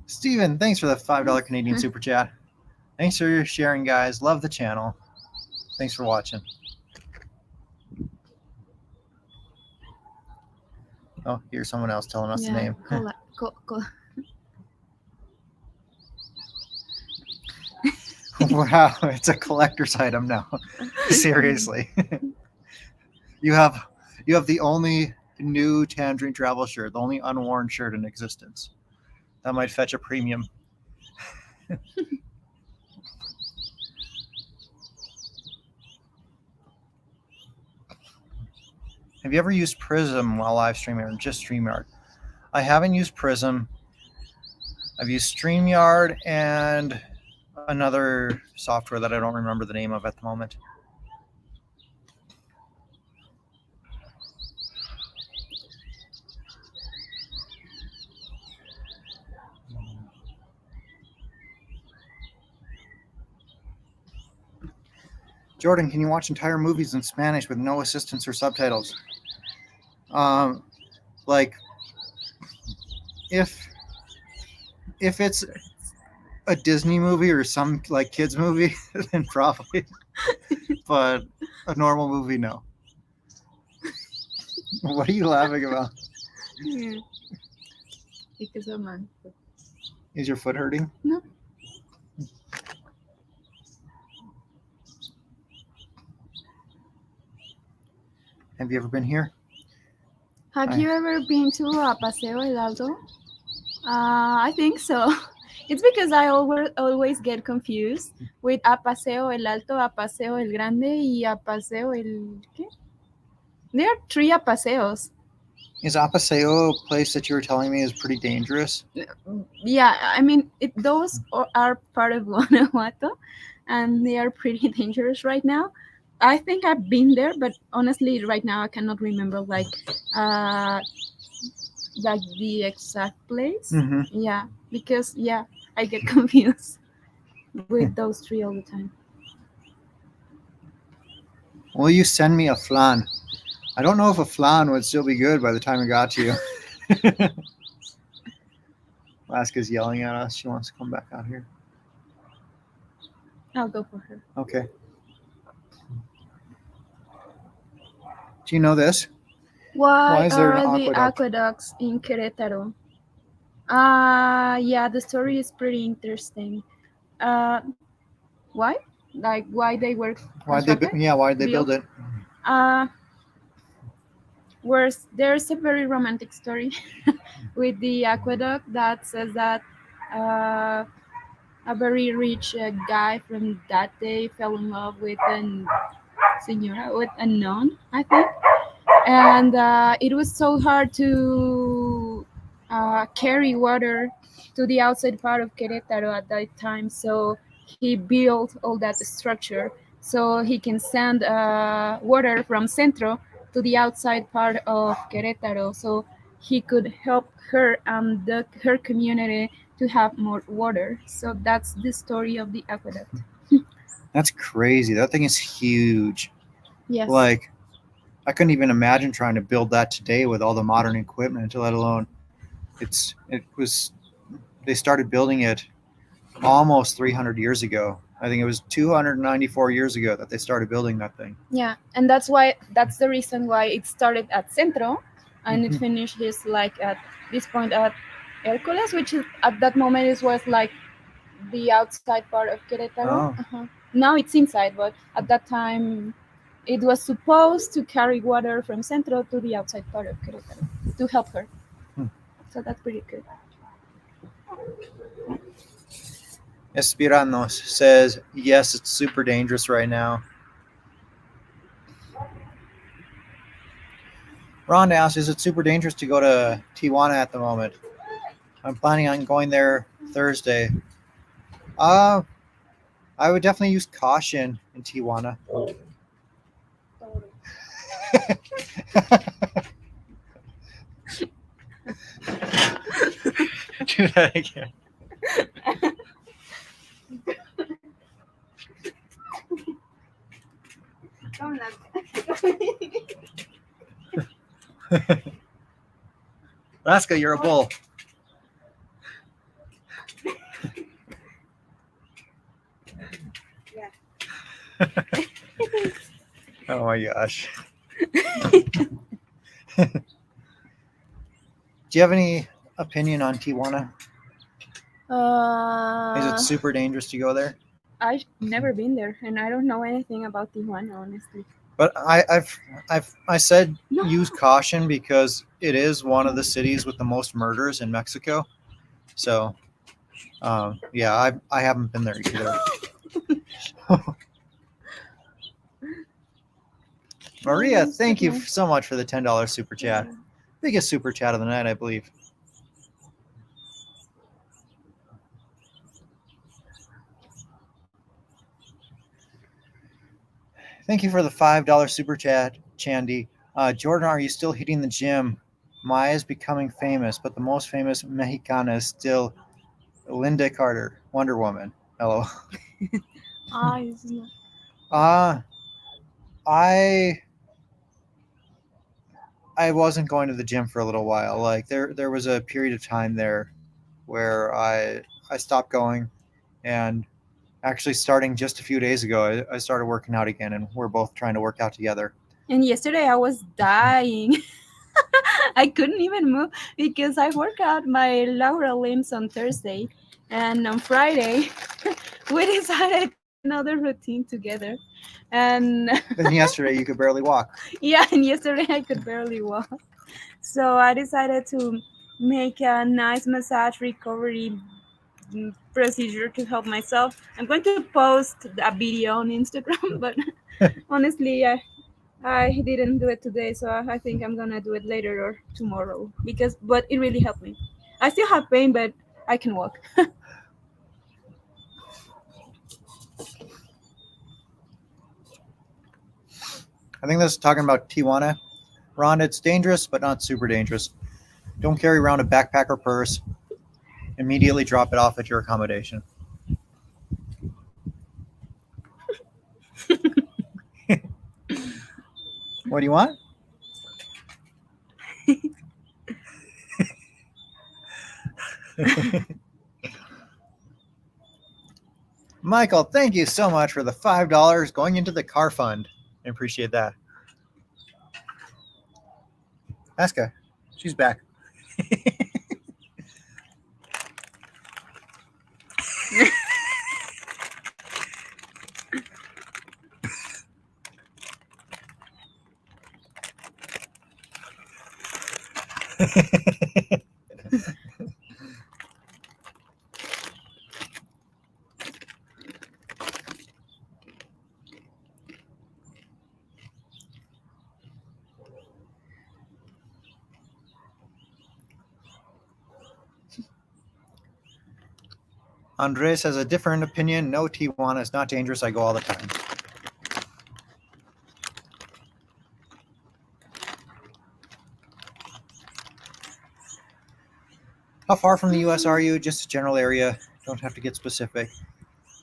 Steven, thanks for the $5 Canadian super chat. Thanks for sharing, guys. Love the channel. Thanks for watching. Oh, here's someone else telling us the name. Wow, it's a collector's item now. Seriously. You have the only new Tangerine Travel shirt, the only unworn shirt in existence. That might fetch a premium. Have you ever used Prism while live streaming or just StreamYard? I haven't used Prism. I've used StreamYard and another software that I don't remember the name of at the moment. Jordan, can you watch entire movies in Spanish with no assistance or subtitles? Like if it's a Disney movie or some like kids movie, then probably. But a normal movie, no. What are you laughing about? Yeah. Because of my foot. Is your foot hurting? No. Have you ever been here? Have you ever been to Paseo El Alto? I think so. It's because I always get confused with a paseo el alto, a paseo el grande, y a paseo el ¿qué? There are three apaseos. Is Apaseo a place that you were telling me is pretty dangerous? Yeah, I mean those are part of Guanajuato, and they are pretty dangerous right now. I think I've been there, but honestly, right now I cannot remember uh like the exact place. Mm-hmm. Yeah, because yeah, I get confused with those three all the time. Will you send me a flan? I don't know if a flan would still be good by the time it got to you. Alaska's yelling at us. She wants to come back out here. I'll go for her. Okay. Do you know this? Why Is there an are the aqueduct? aqueducts in Querétaro? Yeah, the story is pretty interesting. Uh, why? Like why they were constructed? Why'd they build Built? it? Uh, where's there's a very romantic story with the aqueduct that says that uh, a very rich guy from that day fell in love with an senora, with a nun, I think, and it was so hard to carry water to the outside part of Querétaro at that time. So he built all that structure so he can send water from Centro to the outside part of Querétaro, so he could help her and her community to have more water. So that's the story of the aqueduct. That's crazy. That thing is huge. Yes. Like, I couldn't even imagine trying to build that today with all the modern equipment, let alone it was they started building it almost 300 years ago. I think it was 294 years ago that they started building that thing. Yeah, and that's the reason why it started at Centro, and it finished his like at this point at Hercules, which is at that moment it was like the outside part of Querétaro. Oh. Now it's inside, but at that time it was supposed to carry water from Centro to the outside part of Querétaro to help her. So that's pretty good. Espiranos says, yes, it's super dangerous right now. Rhonda asks, is it super dangerous to go to Tijuana at the moment? I'm planning on going there Thursday. I would definitely use caution in Tijuana. Do that again. Alaska, you're a bull. Oh my gosh. Do you have any opinion on Tijuana? Is it super dangerous to go there? I've never been there, and I don't know anything about Tijuana, honestly. But I said use caution because it is one of the cities with the most murders in Mexico. So, yeah, I haven't been there either. Maria, thank you so much for the $10 super chat. Biggest super chat of the night, I believe. Thank you for the $5 super chat, Chandy. Jordan, are you still hitting the gym? Maya is becoming famous, but the most famous Mexicana is still Linda Carter, Wonder Woman. Hello. I wasn't going to the gym for a little while. Like there was a period of time there where I stopped going, and actually starting just a few days ago, I started working out again, and we're both trying to work out together. And yesterday I was dying. I couldn't even move because I work out my lower limbs on Thursday, and on Friday we decided to do another routine together. And yesterday you could barely walk. Yeah, and yesterday I could barely walk. So I decided to make a nice massage recovery procedure to help myself. I'm going to post a video on Instagram, but honestly, I didn't do it today, so I think I'm gonna do it later or tomorrow but it really helped me. I still have pain, but I can walk. I think this is talking about Tijuana. Ron, it's dangerous, but not super dangerous. Don't carry around a backpack or purse. Immediately drop it off at your accommodation. What do you want? Michael, thank you so much for the $5 going into the car fund. I appreciate that. Aska, she's back. Andres has a different opinion. No, Tijuana is not dangerous. I go all the time. How far from the U.S. are you? Just a general area. Don't have to get specific.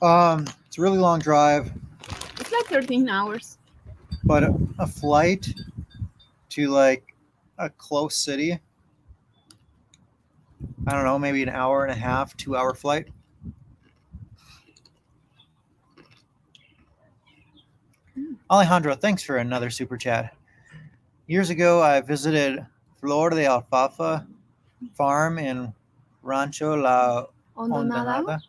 It's a really long drive, It's like 13 hours. but a flight to like a close city, I don't know, maybe an hour and a half, 2 hour flight. Alejandro, thanks for another super chat. Years ago, I visited Flor de Alfalfa farm in Rancho La Hondonada, Hondonada,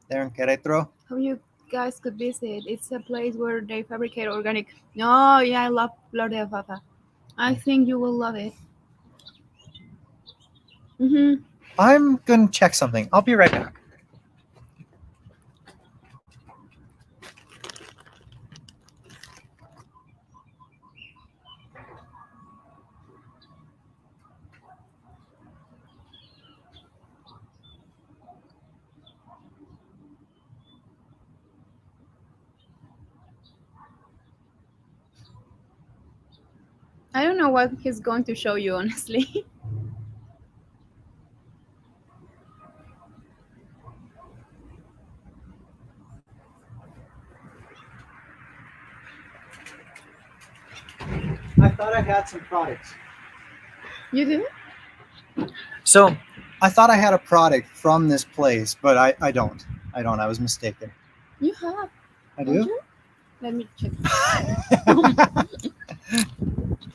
there in Querétaro. how you guys could visit. It's a place where they fabricate organic. Oh, yeah, I love Flor de Alfalfa. I think you will love it. Mm-hmm. I'm going to check something. I'll be right back. I don't know what he's going to show you, honestly. I thought I had some products. You do? So I thought I had a product from this place, but I don't. I don't. I was mistaken. You have. I Don't do? you? Let me check.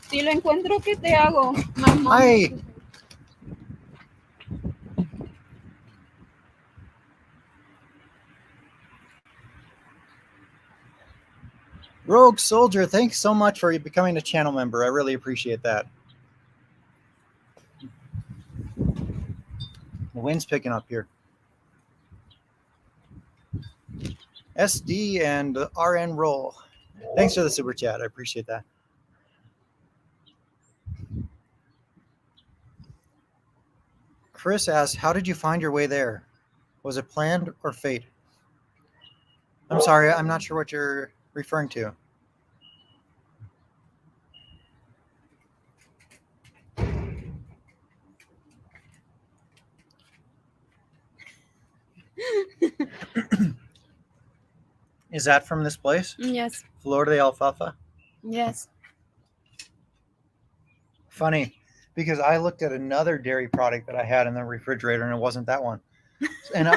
Si lo encuentro, ¿qué te hago? My mom. Hi. Rogue Soldier, thanks so much for becoming a channel member. I really appreciate that. The wind's picking up here. SD and RN roll. Thanks for the super chat. I appreciate that. Chris asks, how did you find your way there? Was it planned or fate? I'm sorry, I'm not sure what you're referring to. Is that from this place? Yes. Flor de Alfalfa? Yes. Funny, because I looked at another dairy product that I had in the refrigerator and it wasn't that one. And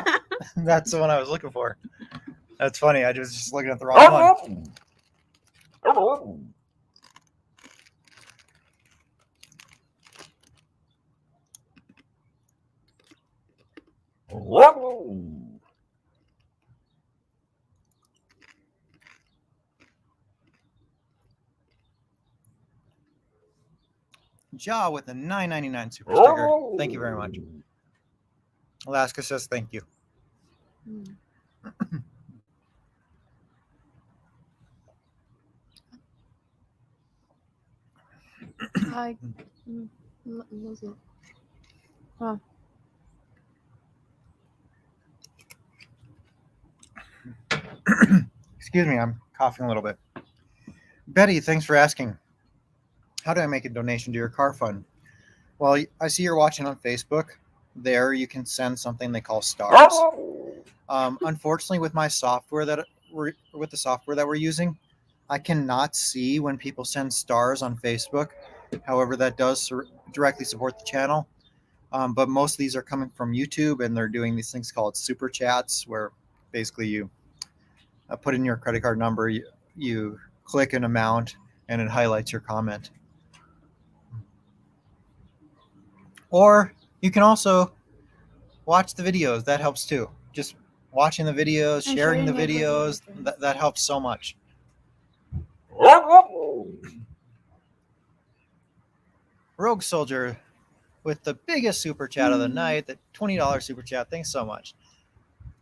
that's the one I was looking for. That's funny. I was just looking at the wrong one. Ja with a $9.99 super sticker. Thank you very much. Alaska says thank you. Mm. I mm, lose it. Oh, Excuse me, I'm coughing a little bit. Betty, thanks for asking. How do I make a donation to your car fund? Well, I see you're watching on Facebook. There, you can send something they call stars. Unfortunately, with my software with the software that we're using, I cannot see when people send stars on Facebook. However, that does directly support the channel. But most of these are coming from YouTube, and they're doing these things called super chats, where basically you put in your credit card number, you click an amount, and it highlights your comment. Or you can also watch the videos. That helps too. Just watching the videos, and sharing the sharing it with your videos, friends. that helps so much. Rogue Soldier with the biggest super chat of the night, the $20 super chat. Thanks so much.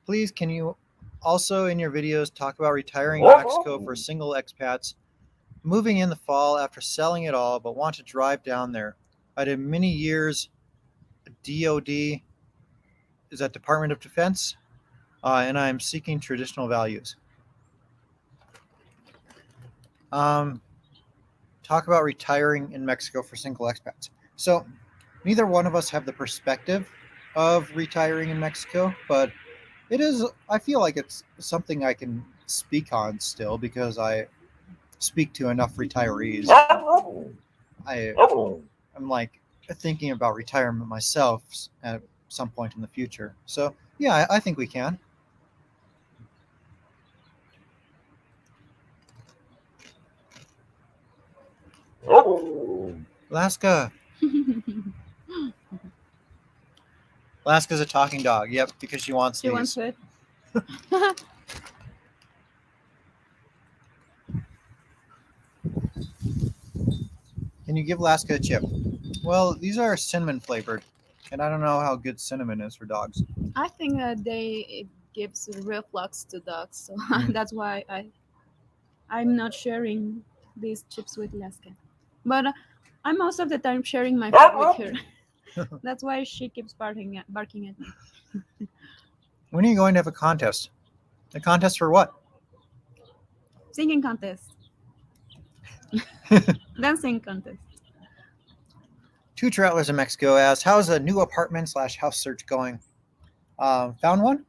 Please, can you also in your videos talk about retiring in Mexico for single expats moving in the fall after selling it all but want to drive down there? I did many years DOD, is that Department of Defense, and I'm seeking traditional values. Talk about retiring in Mexico for single expats. So neither one of us have the perspective of retiring in Mexico, but it is, I feel like it's something I can speak on still because I speak to enough retirees. I'm like thinking about retirement myself at some point in the future. So yeah, I think we can. Alaska. Alaska's a talking dog. Yep, because she wants She wants these. it. Can you give Alaska a chip? Well, these are cinnamon flavored, and I don't know how good cinnamon is for dogs. I think that it gives reflux to dogs, so that's why I'm not sharing these chips with Laska. But I'm most of the time sharing my food with her. That's why she keeps barking at me. When are you going to have a contest? A contest for what? Singing contest, dancing contest. Two Travelers in Mexico asks, how's a new apartment / house search going? Found one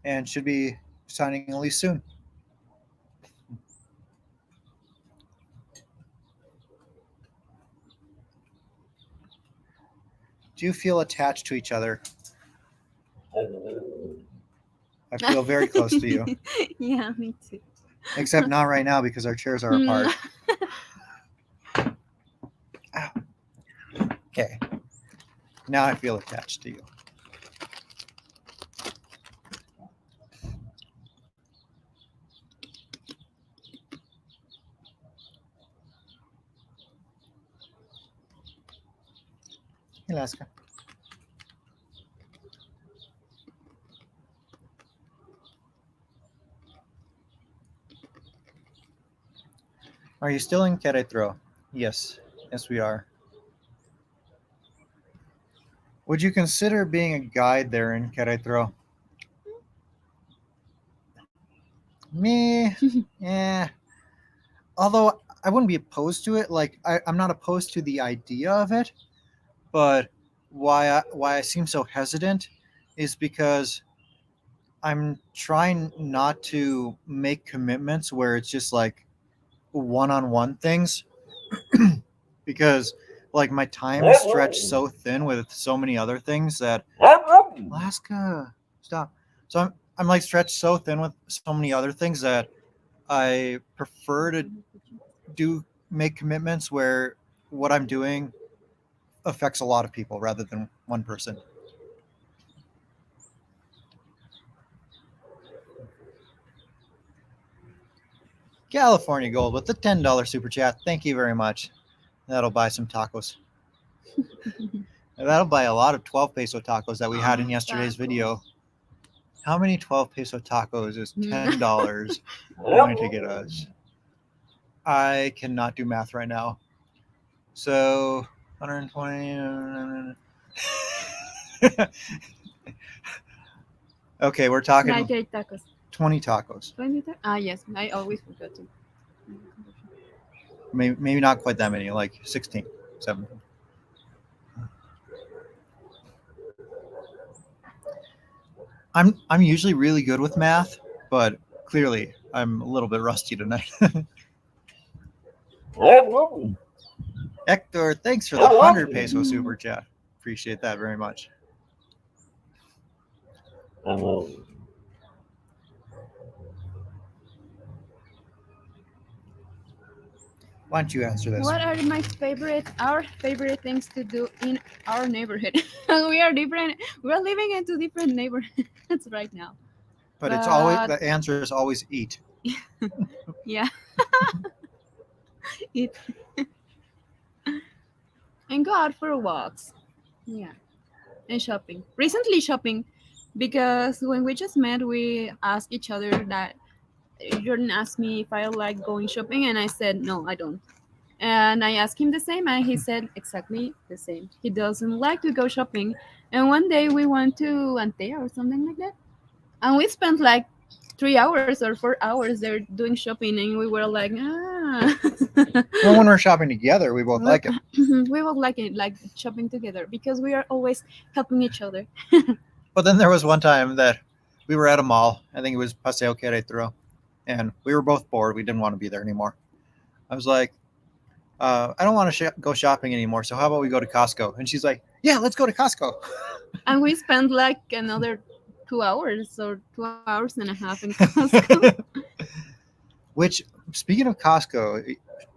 and should be signing a lease soon. Do you feel attached to each other? I feel very close to you. Yeah, me too. Except not right now because our chairs are apart. Okay. Now I feel attached to you. Hey, Alaska. Are you still in Querétaro? Yes. Yes, we are. Would you consider being a guide there in Querétaro? Me? Yeah. Although I wouldn't be opposed to it. Like I'm not opposed to the idea of it, but why I seem so hesitant is because I'm trying not to make commitments where it's just like one-on-one things because like my time is stretched so thin with so many other things that Alaska, stop. So I'm like stretched so thin with so many other things that I prefer to do make commitments where what I'm doing affects a lot of people rather than one person. California Gold with the $10 super chat. Thank you very much. That'll buy some tacos. That'll buy a lot of 12 peso tacos that we had in yesterday's video. How many 12 peso tacos is $10 going to get us? I cannot do math right now. So 120. Okay, we're talking Like 8 tacos. 20 tacos. 20 tacos? Ah, yes. I always forget to. Maybe not quite that many, like 16, 17. I'm usually really good with math, but clearly I'm a little bit rusty tonight. Hector, thanks for the 100 peso super chat. Appreciate that very much. Why don't you answer this? What are our favorite things to do in our neighborhood? We are different. We're living into different neighborhoods right now. But it's always the answer is always eat. Yeah. Eat. And go out for walks. Yeah. And shopping. Recently shopping, because when we just met, we asked each other that Jordan asked me if I like going shopping, and I said no, I don't. And I asked him the same, and he said exactly the same. He doesn't like to go shopping. And one day we went to Antea or something like that, and we spent like 3 hours or 4 hours there doing shopping, and we were like, ah. Well, when we're shopping together, we both like it. We both like it, like shopping together, because we are always helping each other. But then there was one time that we were at a mall. I think it was Paseo Querétaro, and we were both bored. We didn't want to be there anymore. I was like, I don't want to go shopping anymore. So how about we go to Costco? And she's like, yeah, let's go to Costco. And we spent like another 2 hours or 2 hours and a half in Costco. Which, speaking of Costco,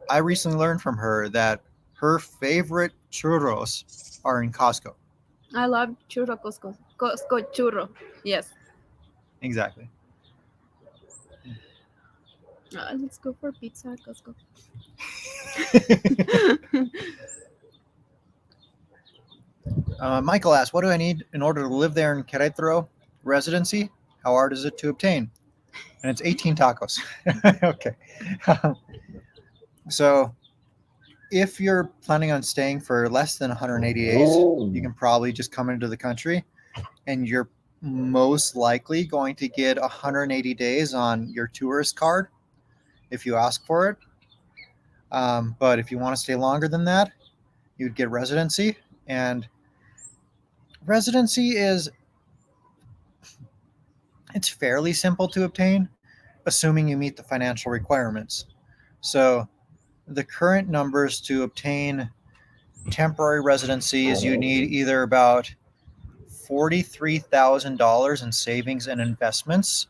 I recently learned from her that her favorite churros are in Costco. I love churro Costco. Costco churro. Yes. Exactly. Let's go for pizza at Costco. Michael asks, what do I need in order to live there in Querétaro? Residency? How hard is it to obtain? And it's 18 tacos. Okay. So if you're planning on staying for less than 180 days, you can probably just come into the country, and you're most likely going to get 180 days on your tourist card if you ask for it. But if you want to stay longer than that, you'd get residency. And residency it's fairly simple to obtain, assuming you meet the financial requirements. So the current numbers to obtain temporary residency is you need either about $43,000 in savings and investments,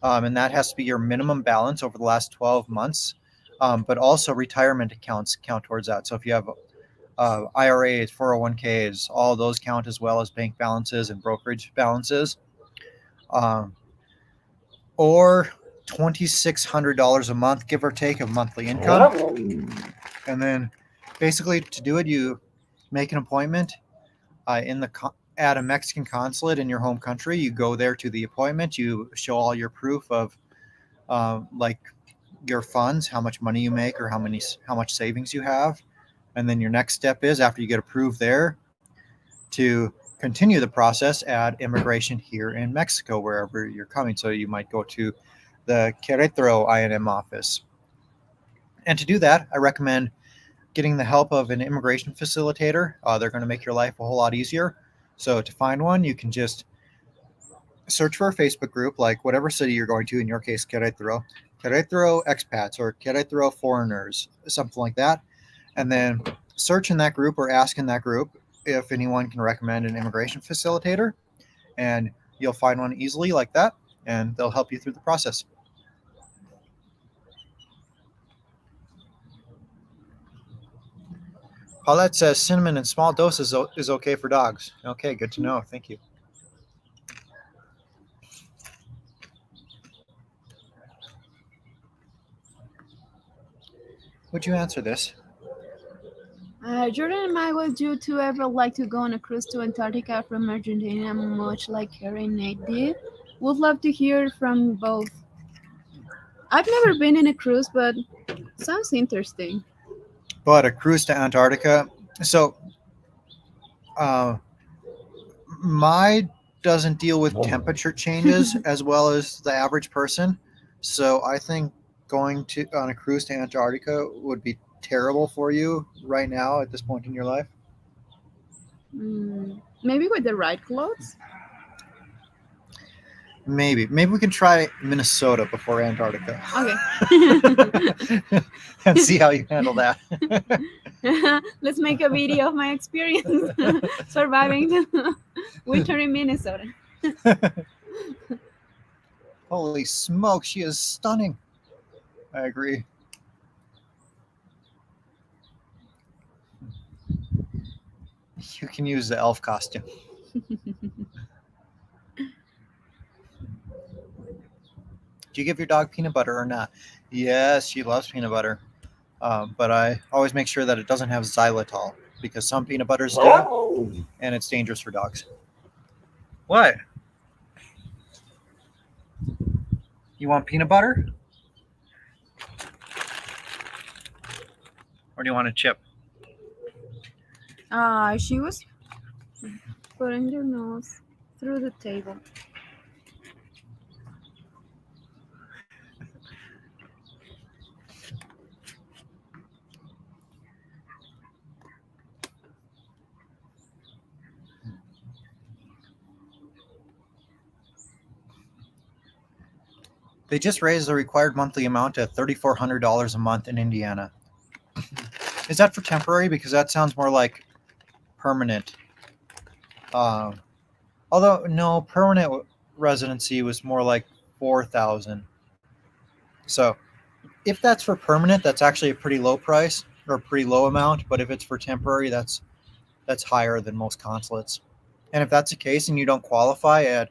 and that has to be your minimum balance over the last 12 months. But also retirement accounts count towards that. So if you have IRAs, 401ks, all those count, as well as bank balances and brokerage balances. Or $2,600 a month, give or take, of monthly income. And then basically to do it, you make an appointment at a Mexican consulate in your home country. You go there to the appointment. You show all your proof of like your funds, how much money you make, or how much savings you have. And then your next step is, after you get approved there, to continue the process at immigration here in Mexico, wherever you're coming. So you might go to the Querétaro INM office. And to do that, I recommend getting the help of an immigration facilitator. They're going to make your life a whole lot easier. So to find one, you can just search for a Facebook group, like whatever city you're going to, in your case, Querétaro expats or Querétaro foreigners, something like that. And then search in that group or ask in that group if anyone can recommend an immigration facilitator, and you'll find one easily like that, and they'll help you through the process. Paulette says cinnamon in small doses is okay for dogs. Okay, good to know. Thank you. Would you answer this? Jordan and I would you two ever like to go on a cruise to Antarctica from Argentina, much like Harry and Nate did? Would love to hear from both. I've never been in a cruise, but sounds interesting. But a cruise to Antarctica. So uh, my doesn't deal with temperature changes as well as the average person. So I think going to on a cruise to Antarctica would be terrible for you right now at this point in your life. Maybe with the right clothes? Maybe we can try Minnesota before Antarctica Okay. and see how you handle that. Let's make a video of my experience surviving the winter in Minnesota. Holy smoke, she is stunning. I agree. You can use the elf costume. Do you give your dog peanut butter or not? Yes, she loves peanut butter. But I always make sure that it doesn't have xylitol because some peanut butters do, and it's dangerous for dogs. What? You want peanut butter? Or do you want a chip? She was putting her nose through the table. They just raised the required monthly amount to $3,400 a month in Indiana. Is that for temporary? Because that sounds more like permanent. Although no, permanent residency was more like 4,000. So if that's for permanent, that's actually a pretty low price or a pretty low amount. But if it's for temporary, that's higher than most consulates. And if that's the case and you don't qualify at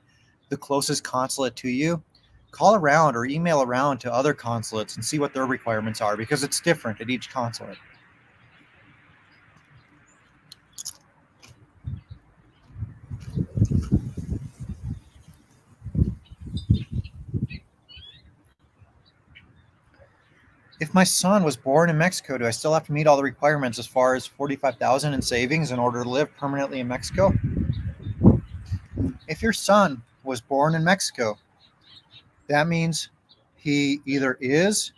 the closest consulate to you, call around or email around to other consulates and see what their requirements are because it's different at each consulate. If my son was born in Mexico, do I still have to meet all the requirements as far as 45,000 in savings in order to live permanently in Mexico? If your son was born in Mexico, that means he either is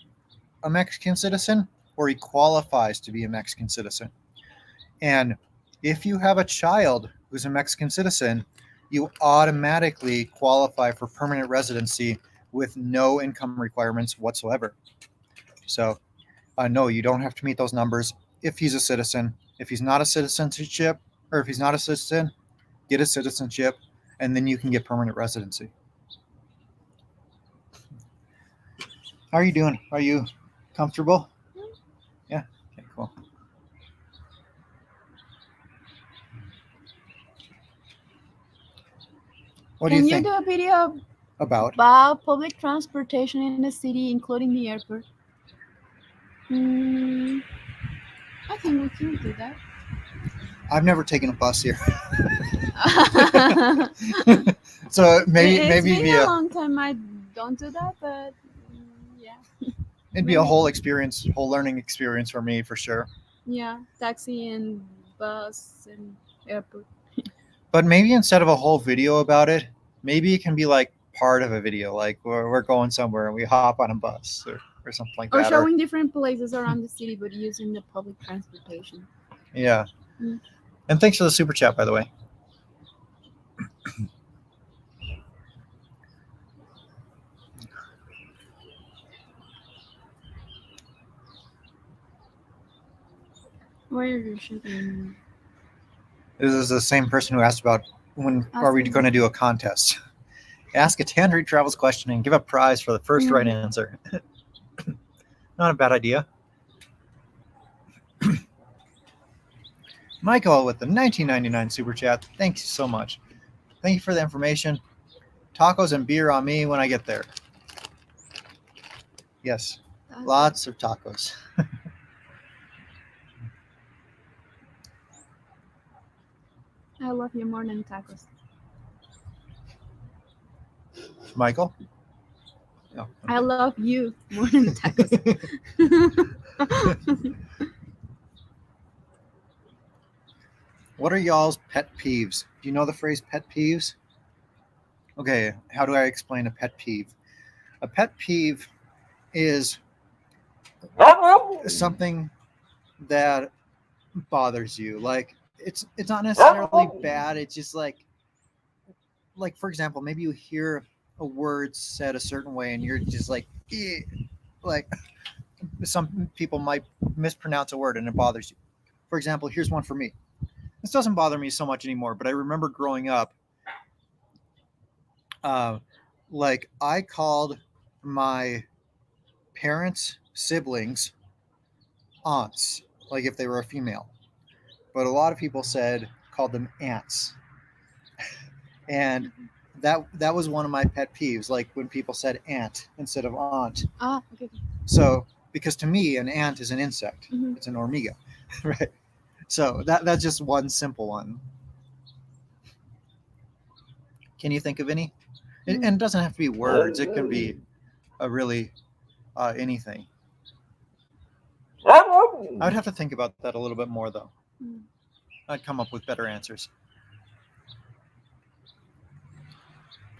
a Mexican citizen or he qualifies to be a Mexican citizen. And if you have a child who's a Mexican citizen, you automatically qualify for permanent residency with no income requirements whatsoever. So, no, you don't have to meet those numbers if he's a citizen. If he's not a citizenship, or if he's not a citizen, get a citizenship, and then you can get permanent residency. How are you doing? Are you comfortable? Yeah. Okay, cool. What do Can you you think do a video about? about public transportation in the city, including the airport? I think we can do that. I've never taken a bus here, so maybe It's been be a long time I don't do that, but yeah. it'd be a whole experience, whole learning experience for me for sure. Yeah, taxi and bus and airport. But maybe instead of a whole video about it, maybe it can be like part of a video, like we're going somewhere and we hop on a bus or something like Or that. showing different places around the city, but using the public transportation. Yeah. Mm. And thanks for the super chat, by the way. Where are you shooting? This is the same person who asked about when are we going to do a contest. Ask a Tangerine Travels question and give a prize for the first right answer. Not a bad idea. Michael with the 1999 super chat. Thank you so much. Thank you for the information. Tacos and beer on me when I get there. Yes, lots of tacos. love you more than tacos. Michael? Oh, I okay. love you more than tacos. What are y'all's pet peeves? Do you know the phrase pet peeves? Okay, how do I explain a pet peeve? A pet peeve is something that bothers you. Like it's not necessarily bad. It's just like for example, maybe you hear a word said a certain way and you're just like "Eh," like some people might mispronounce a word and it bothers you. For example, here's one for me. This doesn't bother me so much anymore, but I remember growing up, uh, like I called my parents' siblings aunts, like if they were a female. But a lot of people said called them aunts, and that was one of my pet peeves. Like when people said aunt instead of aunt. Ah, okay. So because to me, an ant is an insect. Mm-hmm. It's an hormiga, right? So that's just one simple one. Can you think of any? And it doesn't have to be words. It can be a really anything. I would have to think about that a little bit more, though. Mm. I'd come up with better answers.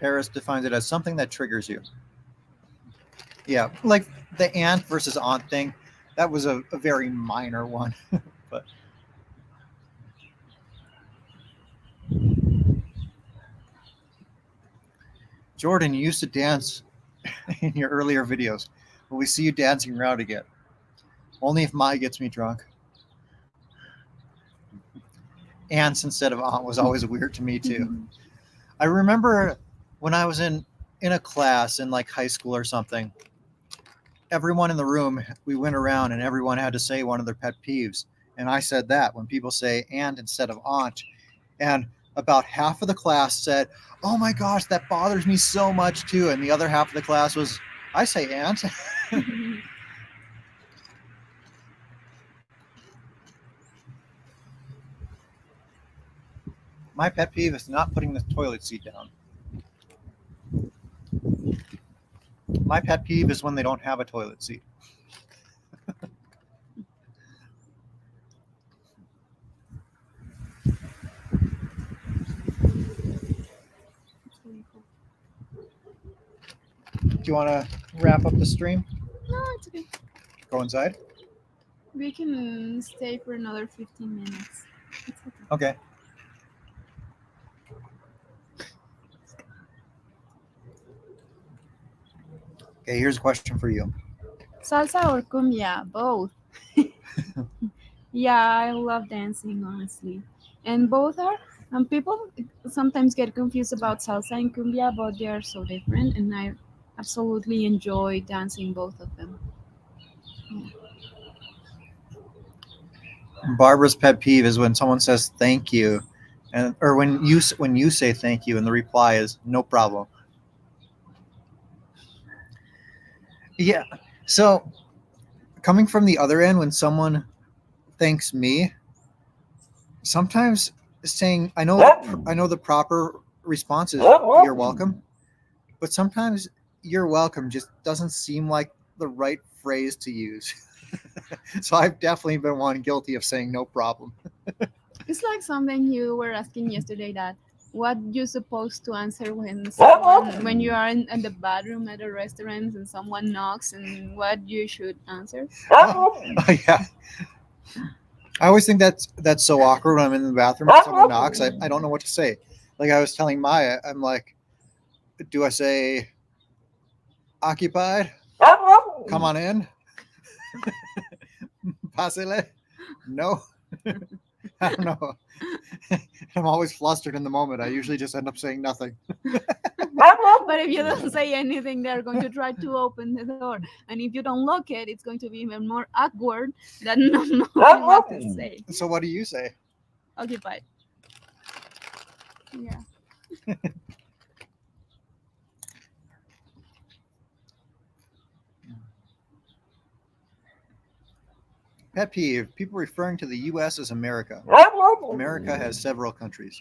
Paris defines it as something that triggers you. Yeah, like the aunt versus aunt thing. That was a very minor one, but Jordan, you used to dance in your earlier videos. Will we see you dancing around again? Only if Mai gets me drunk. Aunts instead of aunt was always weird to me too. I remember when I was in a class in like high school or something. Everyone in the room, we went around and everyone had to say one of their pet peeves. And I said that when people say aunt instead of aunt. And about half of the class said, "Oh my gosh, that bothers me so much too." And the other half of the class was, "I say aunt." My pet peeve is not putting the toilet seat down. My pet peeve is when they don't have a toilet seat. Do you want to wrap up the stream? No, it's okay. Go inside? We can stay for another 15 minutes. It's okay. Okay. Okay, here's a question for you. Salsa or cumbia? Both. Yeah, I love dancing, honestly. And both are. People sometimes get confused about salsa and cumbia, but they are so different, and I absolutely enjoy dancing both of them. Yeah. Barbara's pet peeve is when someone says thank you, and or when you say thank you, and the reply is no problem. Yeah. So coming from the other end, when someone thanks me, sometimes saying I know the proper response is you're welcome, but sometimes you're welcome just doesn't seem like the right phrase to use. So I've definitely been one guilty of saying no problem. It's like something you were asking yesterday that what you supposed to answer when someone when you are in the bathroom at a restaurant and someone knocks and what you should answer. Oh, yeah. I always think that's so awkward when I'm in the bathroom and someone knocks. I don't know what to say. Like I was telling Maya, I'm like, do I say occupied? Come on in. Pasele? No. I don't know. I'm always flustered in the moment. I usually just end up saying nothing. But if you don't say anything, they're going to try to open the door, and if you don't lock it, it's going to be even more awkward than not knowing what to say. So what do you say? Occupied. Yeah. Pet peeve: people referring to the U.S. as America. America has several countries.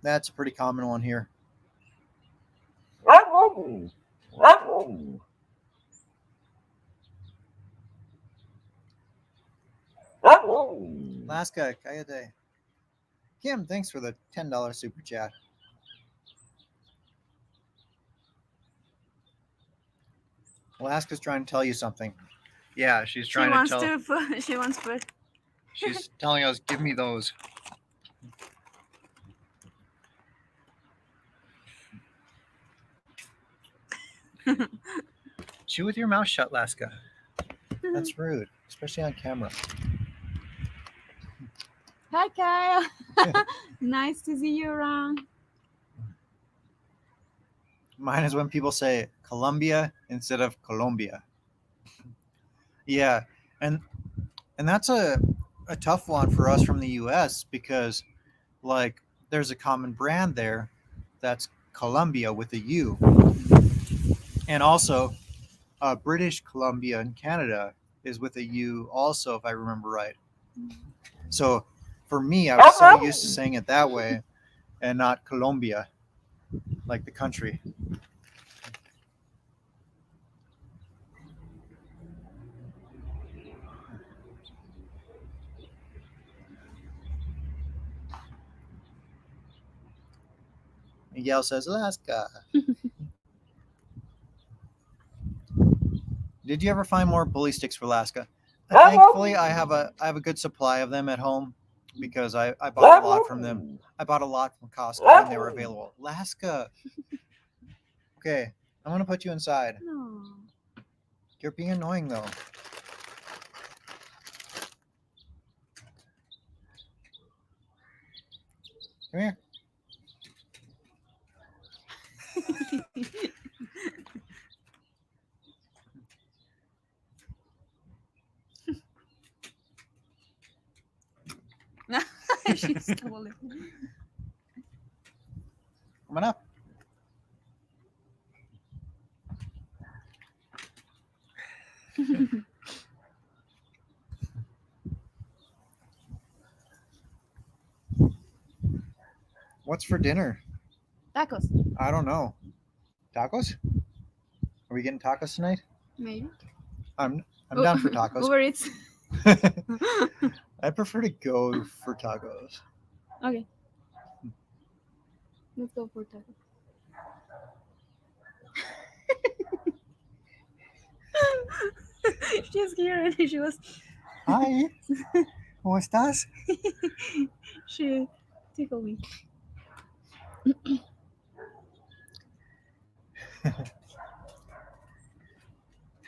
That's a pretty common one here. Alaska, Kayate. Kim, thanks for the $10 super chat. Alaska's trying to tell you something. Yeah, she's She trying to wants tell. to food. She wants food. She's telling us, give me those. Chew with your mouth shut, Alaska. That's rude, especially on camera. Hi, Kyle. Nice to see you around. Mine is when people say Colombia instead of Colombia. Yeah, and that's a tough one for us from the U.S. because like there's a common brand there that's Columbia with a U, and also British Columbia in Canada is with a U also, if I remember right. So for me, I was so used to saying it that way and not Colombia, like the country. Miguel says Alaska. Did you ever find more bully sticks for Alaska? Thankfully, I have a good supply of them at home because I bought a lot from them. I bought a lot from Costco when they were available. Alaska. Okay, I'm gonna put you inside. No. You're being annoying though. Come here. She's stolen. Come on up. What's for dinner? Tacos, I don't know. Tacos? Are we getting tacos tonight? maybe. I'm down for tacos. Uber Eats. I prefer to go for tacos. Okay. Let's go for tacos. She's here and she was. Hi. ¿Cómo estás? She tickled me.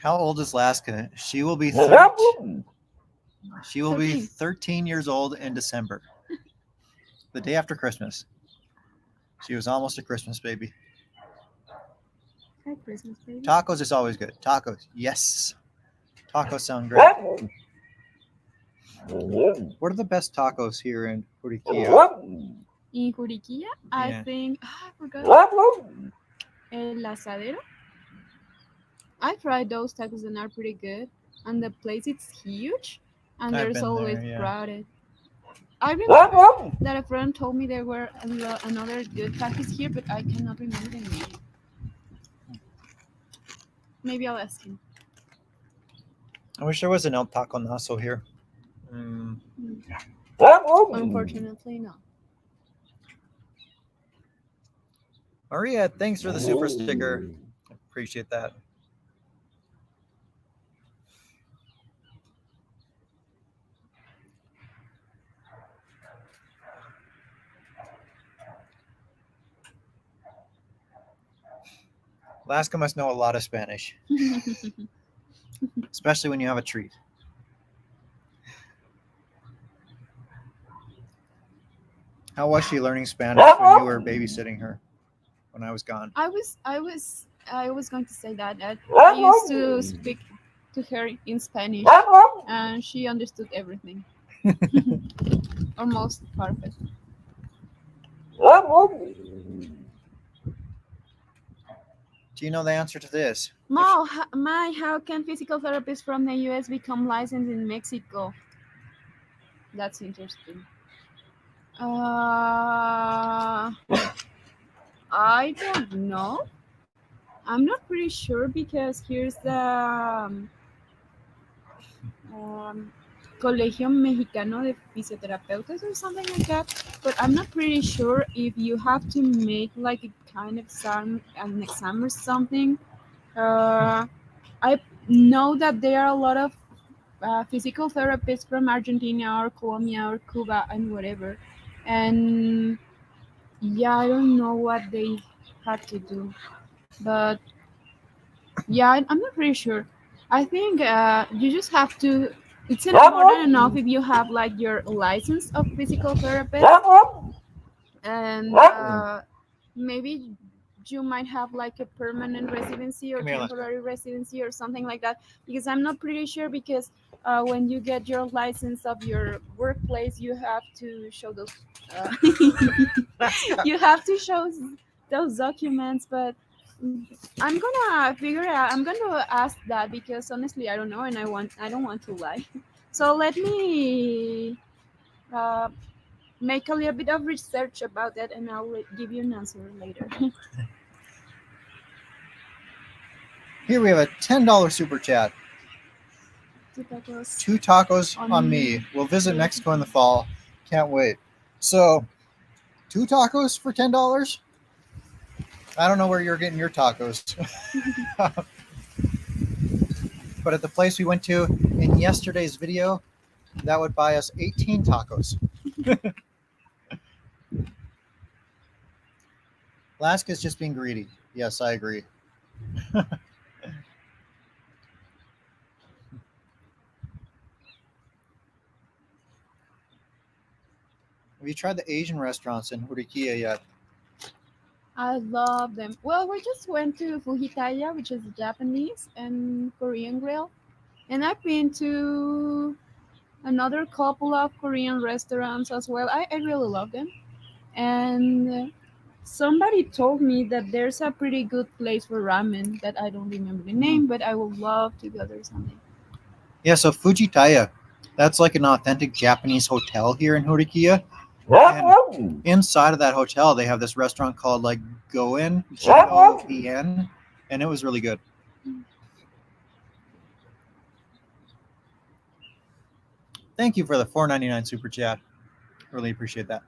How old is Alaska? She will be 13 years old in December. The day after Christmas. She was almost a Christmas baby. Hi, Christmas baby. Tacos is always good. Tacos. Yes. Tacos sound great. What are the best tacos here in Juriquilla? In Juriquilla, I Yeah. think I forgot El Asadero. I tried those tacos and are pretty good. And the place it's huge, and I've there's been always there, yeah. crowded. I remember that a friend told me there were another good tacos here, but I cannot remember the name. Maybe I'll ask him. I wish there was an El Taco Naso here. Unfortunately, no. Maria, thanks for the super sticker. Appreciate that. Alaska must know a lot of Spanish, especially when you have a treat. How was she learning Spanish when you were babysitting her when I was gone? I was going to say that I used to speak to her in Spanish, and she understood everything, almost perfect. Do you know the answer to this? How can physical therapists from the US become licensed in Mexico? That's interesting. Uh, I don't know. I'm not pretty sure because here's the um, Colegio Mexicano de Fisioterapeutas or something like that. But I'm not pretty sure if you have to make like a kind of an exam or something. Uh, I know that there are a lot of physical therapists from Argentina or Colombia or Cuba and whatever. And yeah, I don't know what they had to do. But yeah, I'm not pretty sure. I think you just have to. It's more than enough if you have like your license of physical therapist, and maybe you might have like a permanent residency or Come here, Lester. temporary residency or something like that. Because I'm not pretty sure because when you get your license of your workplace, you have to show those. Uh, you have to show those documents, but I'm gonna figure out. I'm gonna ask that because honestly, I don't know, and I don't want to lie. So let me uh, make a little bit of research about that, and I'll give you an answer later. Here we have a $10 super chat. Two tacos 2 tacos on me. We'll visit Mexico in the fall. Can't wait. So, 2 tacos for $10? I don't know where you're getting your tacos. But at the place we went to in yesterday's video, that would buy us 18 tacos. Alaska's just being greedy. Yes, I agree. Have you tried the Asian restaurants in Hurikia yet? I love them. Well, we just went to Fujitaya, which is Japanese and Korean grill, and I've been to another couple of Korean restaurants as well. I really love them. And somebody told me that there's a pretty good place for ramen that I don't remember the name, but I would love to go there someday. Yeah, so Fujitaya, that's like an authentic Japanese hotel here in Hurikia. And inside of that hotel, they have this restaurant called like Goen, Goen, and it was really good. Thank you for the $4.99 super chat. Really appreciate that.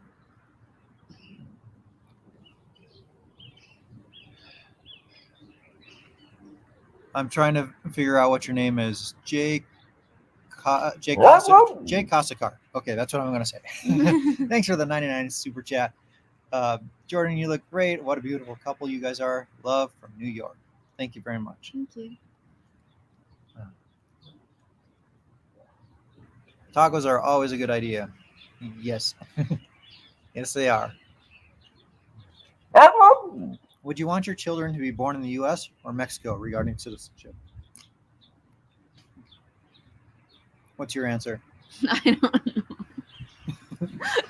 I'm trying to figure out what your name is. Jay Kasakar. Okay, that's what I'm going to say. Thanks for the 99 super chat. Jordan, you look great. What a beautiful couple you guys are. Love from New York. Thank you very much. Thank you. Tacos are always a good idea. Yes. Yes, they are. Would you want your children to be born in the U.S. or Mexico regarding citizenship? What's your answer? I don't know.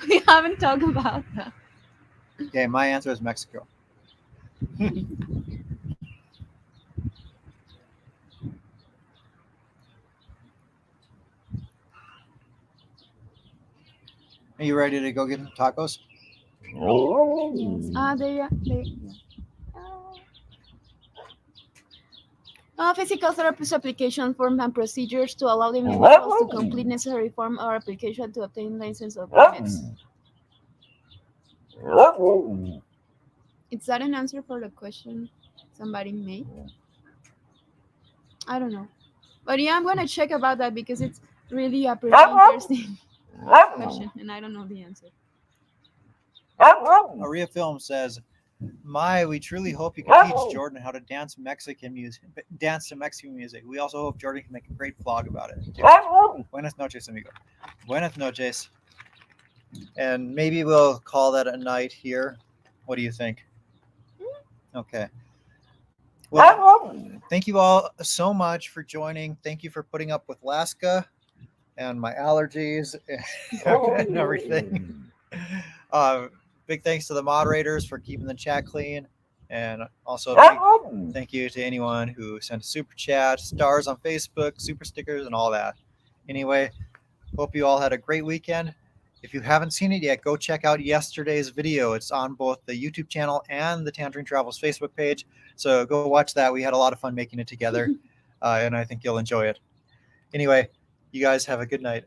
We haven't talked about that. Okay, my answer is Mexico. Are you ready to go get some tacos? Yes. They. Physical therapist application form and procedures to allow the individuals to complete necessary form or application to obtain license or permits. Is that an answer for the question somebody made? I don't know. But yeah, I'm going to check about that because it's really a pretty interesting question and I don't know the answer. Aria Film says, we truly hope you can teach Jordan how to dance to Mexican music. We also hope Jordan can make a great vlog about it. Buenas noches, amigo. Buenas noches. And maybe we'll call that a night here. What do you think? Okay. Well, thank you all so much for joining. Thank you for putting up with Alaska and my allergies and everything. Big thanks to the moderators for keeping the chat clean. And also big thank you to anyone who sent a super chat, stars on Facebook, super stickers, and all that. Anyway, hope you all had a great weekend. If you haven't seen it yet, go check out yesterday's video. It's on both the YouTube channel and the Tangerine Travels Facebook page. So go watch that. We had a lot of fun making it together, and I think you'll enjoy it. Anyway, you guys have a good night.